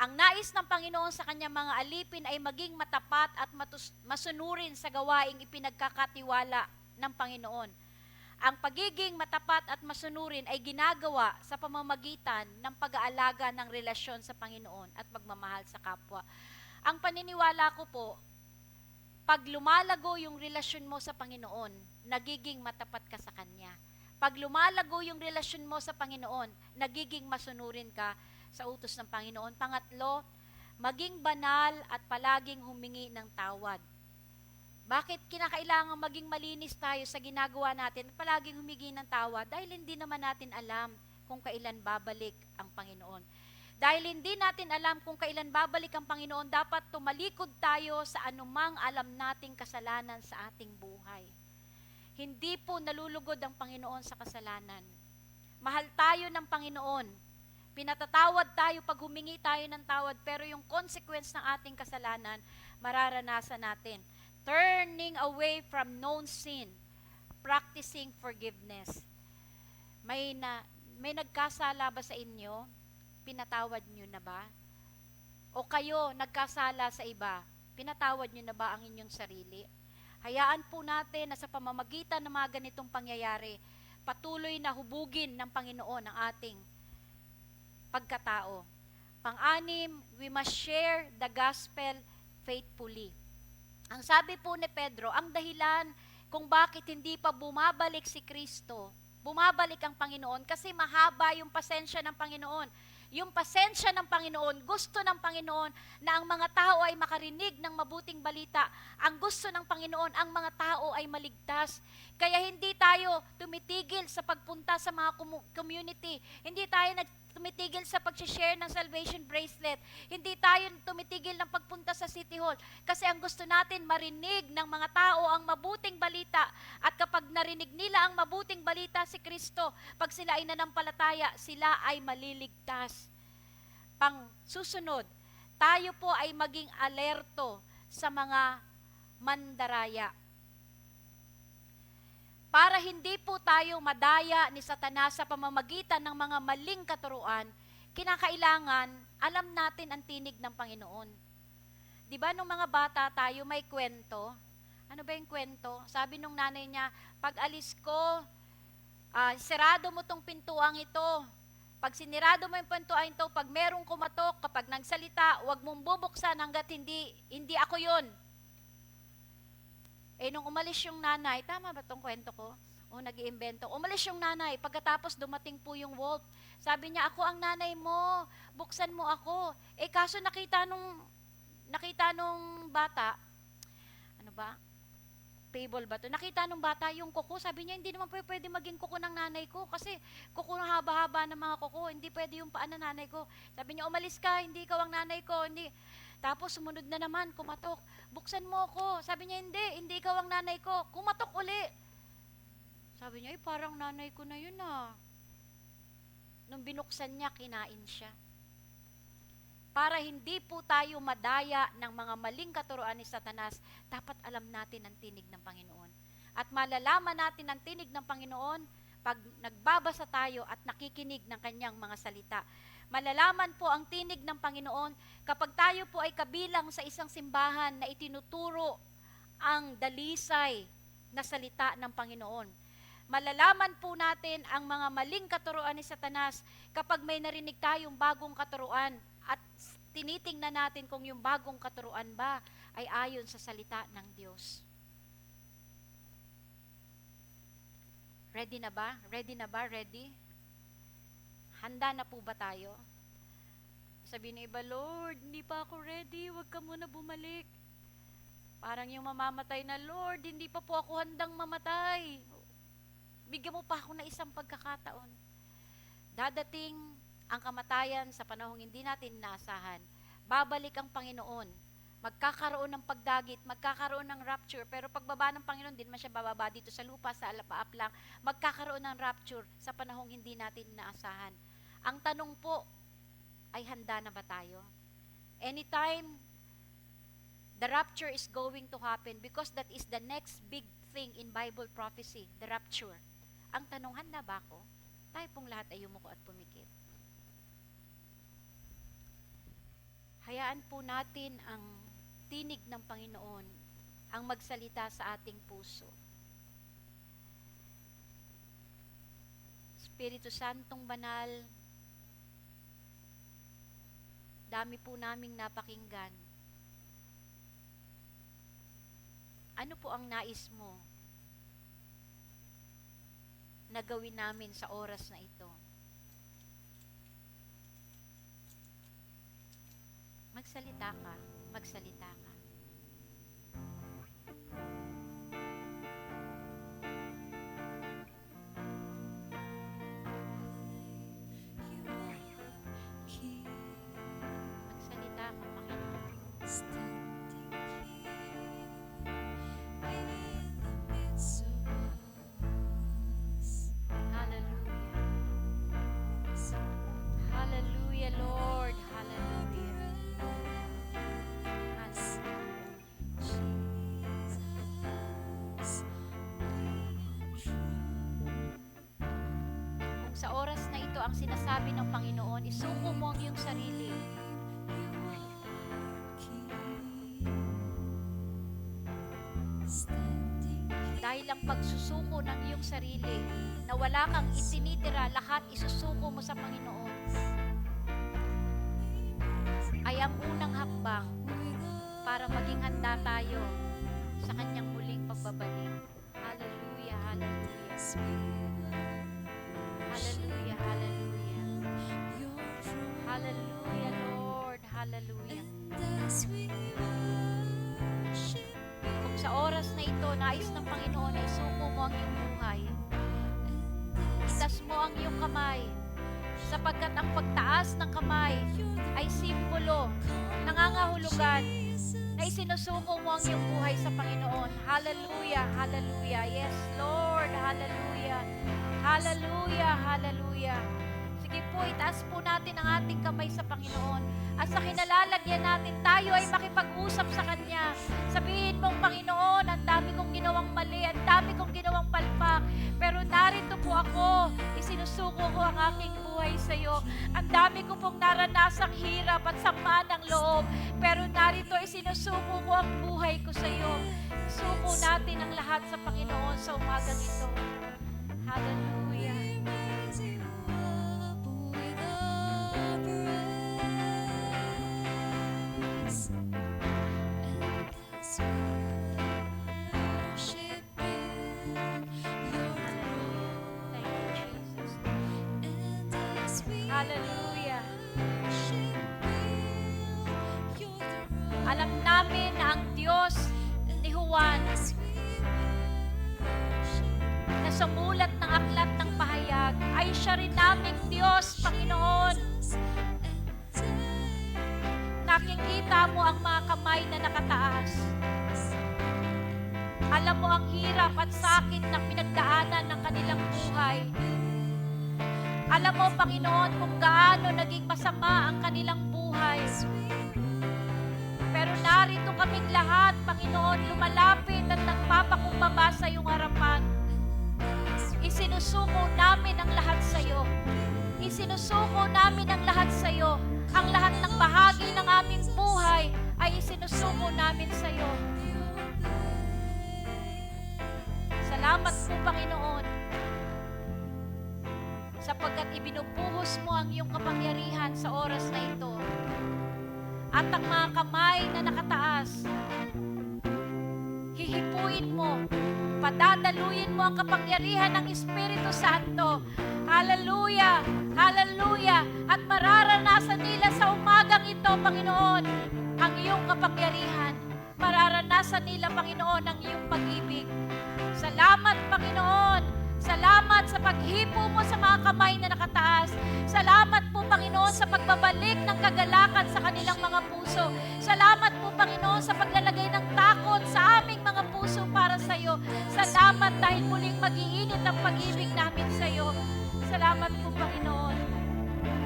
Ang nais ng Panginoon sa kanyang mga alipin ay maging matapat at masunurin sa gawaing ipinagkakatiwala ng Panginoon. Ang pagiging matapat at masunurin ay ginagawa sa pamamagitan ng pag-aalaga ng relasyon sa Panginoon at pagmamahal sa kapwa. Ang paniniwala ko po, pag lumalago yung relasyon mo sa Panginoon, nagiging matapat ka sa Kanya. Pag lumalago yung relasyon mo sa Panginoon, nagiging masunurin ka sa utos ng Panginoon. Pangatlo, maging banal at palaging humingi ng tawad. Bakit kinakailangan maging malinis tayo sa ginagawa natin at palaging humingi ng tawad? Dahil hindi naman natin alam kung kailan babalik ang Panginoon. Dahil hindi natin alam kung kailan babalik ang Panginoon, dapat tumalikod tayo sa anumang alam nating kasalanan sa ating buhay. Hindi po nalulugod ang Panginoon sa kasalanan. Mahal tayo ng Panginoon. Pinatatawad tayo pag humingi tayo ng tawad, pero yung consequence ng ating kasalanan, mararanasan natin. Turning away from known sin, practicing forgiveness. May nagkasala ba sa inyo? Pinatawad nyo na ba? O kayo nagkasala sa iba? Pinatawad nyo na ba ang inyong sarili? Hayaan po natin na sa pamamagitan ng mga ganitong pangyayari, patuloy na hubugin ng Panginoon ang ating pagkatao. Pang-anim, we must share the gospel faithfully. Ang sabi po ni Pedro, ang dahilan kung bakit hindi pa bumabalik si Kristo, bumabalik ang Panginoon, kasi mahaba yung pasensya ng Panginoon. Yung pasensya ng Panginoon, gusto ng Panginoon na ang mga tao ay makarinig ng mabuting balita. Ang gusto ng Panginoon, ang mga tao ay maligtas. Kaya hindi tayo tumitigil sa pagpunta sa mga community. Hindi tayo tumitigil sa pag-share ng salvation bracelet. Hindi tayo tumitigil ng pagpunta sa City Hall. Kasi ang gusto natin, marinig ng mga tao ang mabuting balita. At kapag narinig nila ang mabuting balita si Kristo, pag sila ay nanampalataya, sila ay maliligtas. Pang susunod, tayo po ay maging alerto sa mga mandaraya. Para hindi po tayo madaya ni Satanas sa pamamagitan ng mga maling katuruan, kinakailangan alam natin ang tinig ng Panginoon. Di ba nung mga bata tayo may kwento? Ano ba yung kwento? Sabi nung nanay niya, pag alis ko, sirado mo tong pintuang ito. Pag sinirado mo yung pintuang ito, pag merong kumatok, kapag nagsalita, huwag mong bubuksan hanggat hindi ako yun. Nung umalis yung nanay, tama ba tong kwento ko? O nag-iimbento. Umalis yung nanay, pagkatapos dumating po yung wolf. Sabi niya, ako ang nanay mo, buksan mo ako. Kaso nakita nung bata, ano ba? Fable ba to? Nakita nung bata yung kuko, sabi niya, hindi naman pwede maging kuko ng nanay ko kasi kuko ng haba-haba ng mga kuko, hindi pwede yung paan ng nanay ko. Sabi niya, umalis ka, hindi ikaw ang nanay ko, hindi. Tapos sumunod na naman, kumatok, buksan mo ako. Sabi niya, hindi ikaw ang nanay ko, kumatok uli. Sabi niya, parang nanay ko na yun ah. Nung binuksan niya, kinain siya. Para hindi po tayo madaya ng mga maling katuruan ni Satanas, dapat alam natin ang tinig ng Panginoon. At malalaman natin ang tinig ng Panginoon pag nagbabasa tayo at nakikinig ng kanyang mga salita. Malalaman po ang tinig ng Panginoon kapag tayo po ay kabilang sa isang simbahan na itinuturo ang dalisay na salita ng Panginoon. Malalaman po natin ang mga maling katuruan ni Satanas kapag may narinig tayong bagong katuruan at tinitingnan natin kung yung bagong katuruan ba ay ayon sa salita ng Diyos. Ready na ba? Ready na ba? Ready? Handa na po ba tayo? Sabi ng iba, Lord, hindi pa ako ready, huwag ka muna bumalik. Parang yung mamamatay na, Lord, hindi pa po ako handang mamatay. Bigyan mo pa ako na isang pagkakataon. Dadating ang kamatayan sa panahong hindi natin inaasahan. Babalik ang Panginoon. Magkakaroon ng pagdagit, magkakaroon ng rapture, pero pagbaba ng Panginoon, din man siya bababa dito sa lupa, sa alapaap lang, magkakaroon ng rapture sa panahong hindi natin inaasahan. Ang tanong po, ay handa na ba tayo? Anytime, the rapture is going to happen because that is the next big thing in Bible prophecy, the rapture. Ang tanong, handa ba ako? Tayo pong lahat ay yumuko at pumikit. Hayaan po natin ang tinig ng Panginoon ang magsalita sa ating puso. Espiritu Santong Banal, dami po naming napakinggan. Ano po ang nais mo na gawin namin sa oras na ito? Magsalita ka, magsalita ka. Magsalita ka, Panginoon. Hallelujah. Hallelujah, Lord. Hallelujah. Kung sa oras na ito ang sinasabi ng Panginoon, isuko mo ang iyong sarili. Dahil ang pagsusuko ng iyong sarili, na wala kang itinitira, lahat isusuko mo sa Panginoon, ay ang unang hakbang para maging handa tayo sa kanyang muling pagbabalik. Hallelujah, hallelujah. Hallelujah, hallelujah. Hallelujah, Lord, hallelujah. Kung sa oras na ito, nais ng Panginoon na isuko mo ang iyong buhay, itas mo ang iyong kamay, sapagkat ang pagtaas ng kamay ay simbolo, nangangahulugan, na isinusuko mo ang iyong buhay sa Panginoon. Hallelujah, hallelujah. Yes, Lord, hallelujah. Hallelujah, hallelujah. Hindi po, itaas po natin ang ating kamay sa Panginoon. At sa kinalalagyan natin, tayo ay makipag-usap sa Kanya. Sabihin mong, Panginoon, ang dami kong ginawang mali, ang dami kong ginawang palpak. Pero narito po ako, isinusuko ko ang aking buhay sa iyo. Ang dami ko pong naranasang hirap at sama ng loob. Pero narito, isinusuko ko ang buhay ko sa iyo. Suko natin ang lahat sa Panginoon sa umagang ito. Hallelujah. Hallelujah. Alam namin na ang Diyos ni Juan na sumulat ng aklat ng pahayag ay siya rin naming Diyos, Panginoon. Nakikita mo ang mga kamay na nakataas. Alam mo ang hirap at sakit na pinagdaanan ng kanilang buhay. Alam mo, Panginoon, kung gaano naging masama ang kanilang buhay. Pero narito kaming lahat, Panginoon, lumalapit at nagpapakumbaba sa iyong harapan. Isinusuko namin ang lahat sa iyo. Isinusuko namin ang lahat sa iyo. Ang lahat ng bahagi ng aming buhay ay isinusuko namin sa iyo. Salamat po, Panginoon, sapagkat ibinubuhos mo ang iyong kapangyarihan sa oras na ito. At ang mga kamay na nakataas, hihipuin mo, padadaluyin mo ang kapangyarihan ng Espiritu Santo. Hallelujah! Hallelujah! At mararanasan nila sa umagang ito, Panginoon, ang iyong kapangyarihan. Mararanasan nila, Panginoon, ang iyong pag-ibig. Salamat, Panginoon! Salamat sa paghipo mo sa mga kamay na nakataas. Salamat po, Panginoon, sa pagbabalik ng kagalakan sa kanilang mga puso. Salamat po, Panginoon, sa paglalagay ng takot sa aming mga puso para sa iyo. Salamat dahil muling mag-iinit ang pag-ibig namin sa iyo. Salamat po, Panginoon.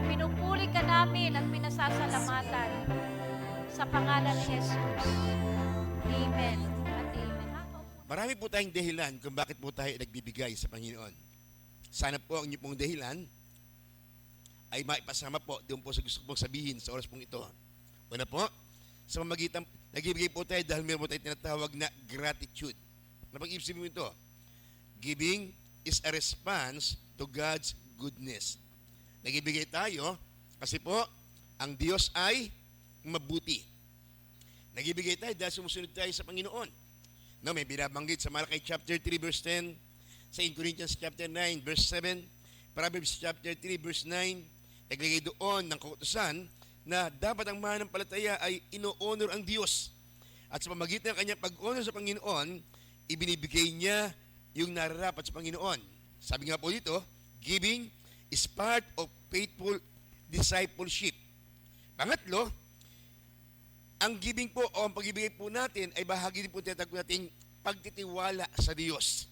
Pinupuri ka namin at pinasasalamatan sa pangalan ni Jesus. Amen. Marami po tayong dahilan kung bakit po tayo nagbibigay sa Panginoon. Sana po ang inyong pong dahilan ay maipasama po doon po sa gusto pong sabihin sa oras pong ito. Una po, sa pamamagitan, nagbibigay po tayo dahil meron po tayo tinatawag na gratitude. Napag-ibig sabihin ito, giving is a response to God's goodness. Nagbibigay tayo kasi po, ang Diyos ay mabuti. Nagbibigay tayo dahil sumusunod tayo sa Panginoon. No, may binabanggit sa Malakay chapter 3 verse 10, sa 1 Corinthians chapter 9 verse 7, Proverbs chapter 3 verse 9, naglagay doon ng kautusan na dapat ang mananampalataya ay ino-honor ang Diyos. At sa pamamagitan ng kanyang pag-honor sa Panginoon, ibinibigay niya yung nararapat sa Panginoon. Sabi nga po dito, giving is part of faithful discipleship. Pangatlo, ang giving po o ang pag-ibigay po natin ay bahagi din po tinatawag nating pagtitiwala sa Diyos.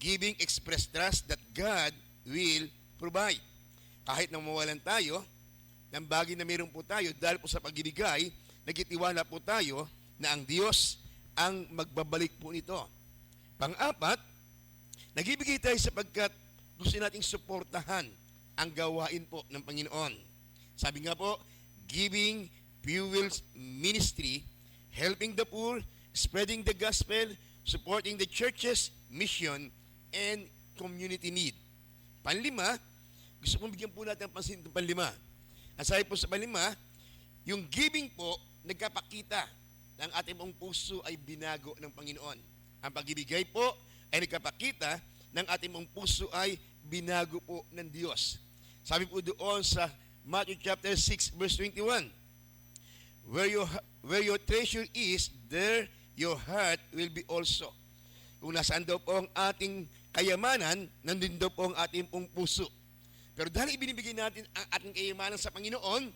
Giving express trust that God will provide. Kahit nang mawalan tayo, ng bagay na meron po tayo, dahil po sa pag-ibigay, nagtitiwala po tayo na ang Diyos ang magbabalik po nito. Pang-apat, nagibigay tayo sapagkat gusto nating suportahan ang gawain po ng Panginoon. Sabi nga po, giving fuels ministry, helping the poor, spreading the gospel, supporting the church's mission, and community need. Panlima, gusto kong bigyan po natin ang pansin ng panlima. Ang sabi po sa panlima, yung giving po, nagkapakita na ang ating mong puso ay binago ng Panginoon. Ang pag-ibigay po ay nagkapakita ng ating mong puso ay binago po ng Diyos. Sabi po doon sa Matthew chapter 6 verse 21, Where your treasure is, there your heart will be also. Kung nasaan daw po ang ating kayamanan, nandun daw po ang ating pong puso. Pero dahil ibinibigay natin ang ating kayamanan sa Panginoon,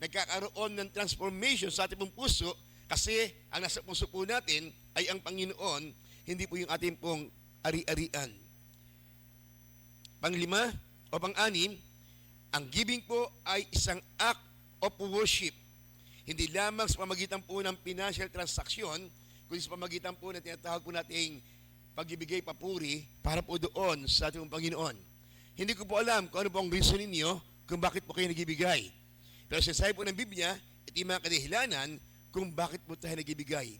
nagkakaroon ng transformation sa ating pong puso kasi ang nasa puso po natin ay ang Panginoon, hindi po yung ating pong ari-arian. Panglima o pang-anim, Ang giving po ay isang act of worship. Hindi lamang sa pamagitan po ng financial transaction, kundi sa pamagitan po na tinatawag po nating pagbibigay papuri para po doon sa ating Panginoon. Hindi ko po alam kung ano po ang reason ninyo kung bakit po kayo nagibigay. Pero sinasabi po ng Biblia, ito yung mga kadahilanan kung bakit po tayo nagibigay.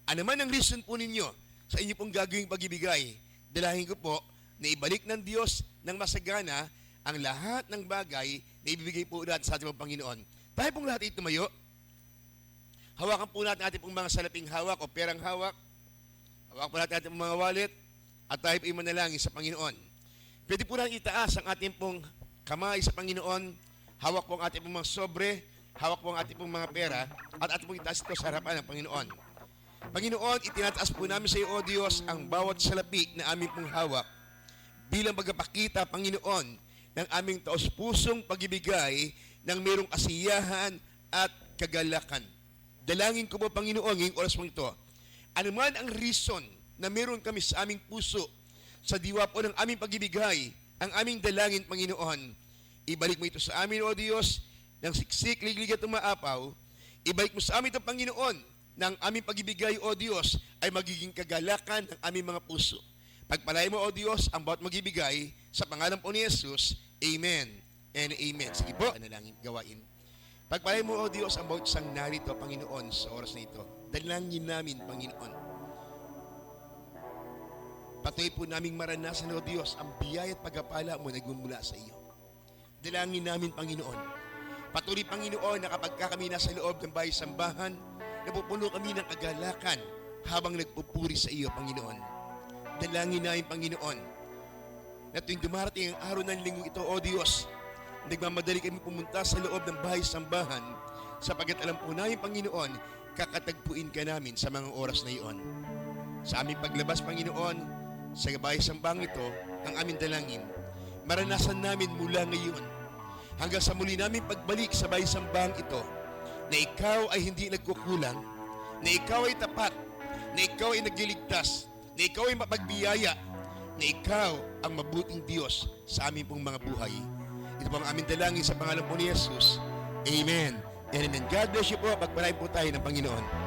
Ano man ang reason po ninyo sa inyo pong gagawing pagbibigay, dalahin ko po na ibalik ng Diyos ng masagana ang lahat ng bagay na ibibigay po natin sa ating Panginoon. Tayo pong lahat ay tumayo. Hawakan po natin ating pong mga salaping hawak o perang hawak. Hawakan po natin ating mga wallet at tayo po ay manalangin sa Panginoon. Pwede po natin itaas ang ating pong kamay sa Panginoon. Hawak po ang ating pong mga sobre. Hawak po ang ating pong mga pera at ating pong itaas ito sa harapan ng Panginoon. Panginoon, itinataas po namin sa iyo, O Diyos, ang bawat salapi na aming pong hawak bilang magpapakita, Panginoon, ng aming taos-pusong pag-ibigay ng mayroong kasiyahan at kagalakan. Dalangin ko po, Panginoon, ngayong oras mong ito, ano man ang reason na meron kami sa aming puso, sa diwa po ng aming pag-ibigay, ang aming dalangin, Panginoon, ibalik mo ito sa amin, O Diyos, ng siksik, liglig at umaapaw, ibalik mo sa amin ito, Panginoon, ng aming pag-ibigay, O Diyos, ay magiging kagalakan ng aming mga puso. Pagpalain mo, O Diyos, ang bawat mag-ibigay, sa pangalan po ni Jesus, Amen and Amen. Sige po, panalangin, gawain. Pagpalain mo, O Diyos, ang bawat isang narito, Panginoon, sa oras na ito. Dalangin namin, Panginoon. Patuloy po naming maranasan, O Diyos, ang biyaya at pagpapala mo nagmumula sa iyo. Dalangin namin, Panginoon. Patuloy, Panginoon, na kapag kami nasa loob ng bahay-sambahan, napupuno kami ng kagalakan habang nagpupuri sa iyo, Panginoon. Dalangin namin, Panginoon, na tuwing dumarating ang araw ng linggo ito, O Diyos, nagmamadali kami pumunta sa loob ng bahay-sambahan sapagkat alam po namin, Panginoon, kakatagpuin ka namin sa mga oras na iyon. Sa aming paglabas, Panginoon, sa bahay-sambahan ito, ang aming dalangin, maranasan namin mula ngayon hanggang sa muli namin pagbalik sa bahay-sambahan ito na ikaw ay hindi nagkukulang, na ikaw ay tapat, na ikaw ay nagliligtas, na ikaw ay mapagbiyaya, na ikaw ang mabuting Diyos sa aming pong mga buhay. Ito po ang aming dalangin sa pangalan po ni Jesus. Amen and amen. God bless you po. Pagpalain po tayo ng Panginoon.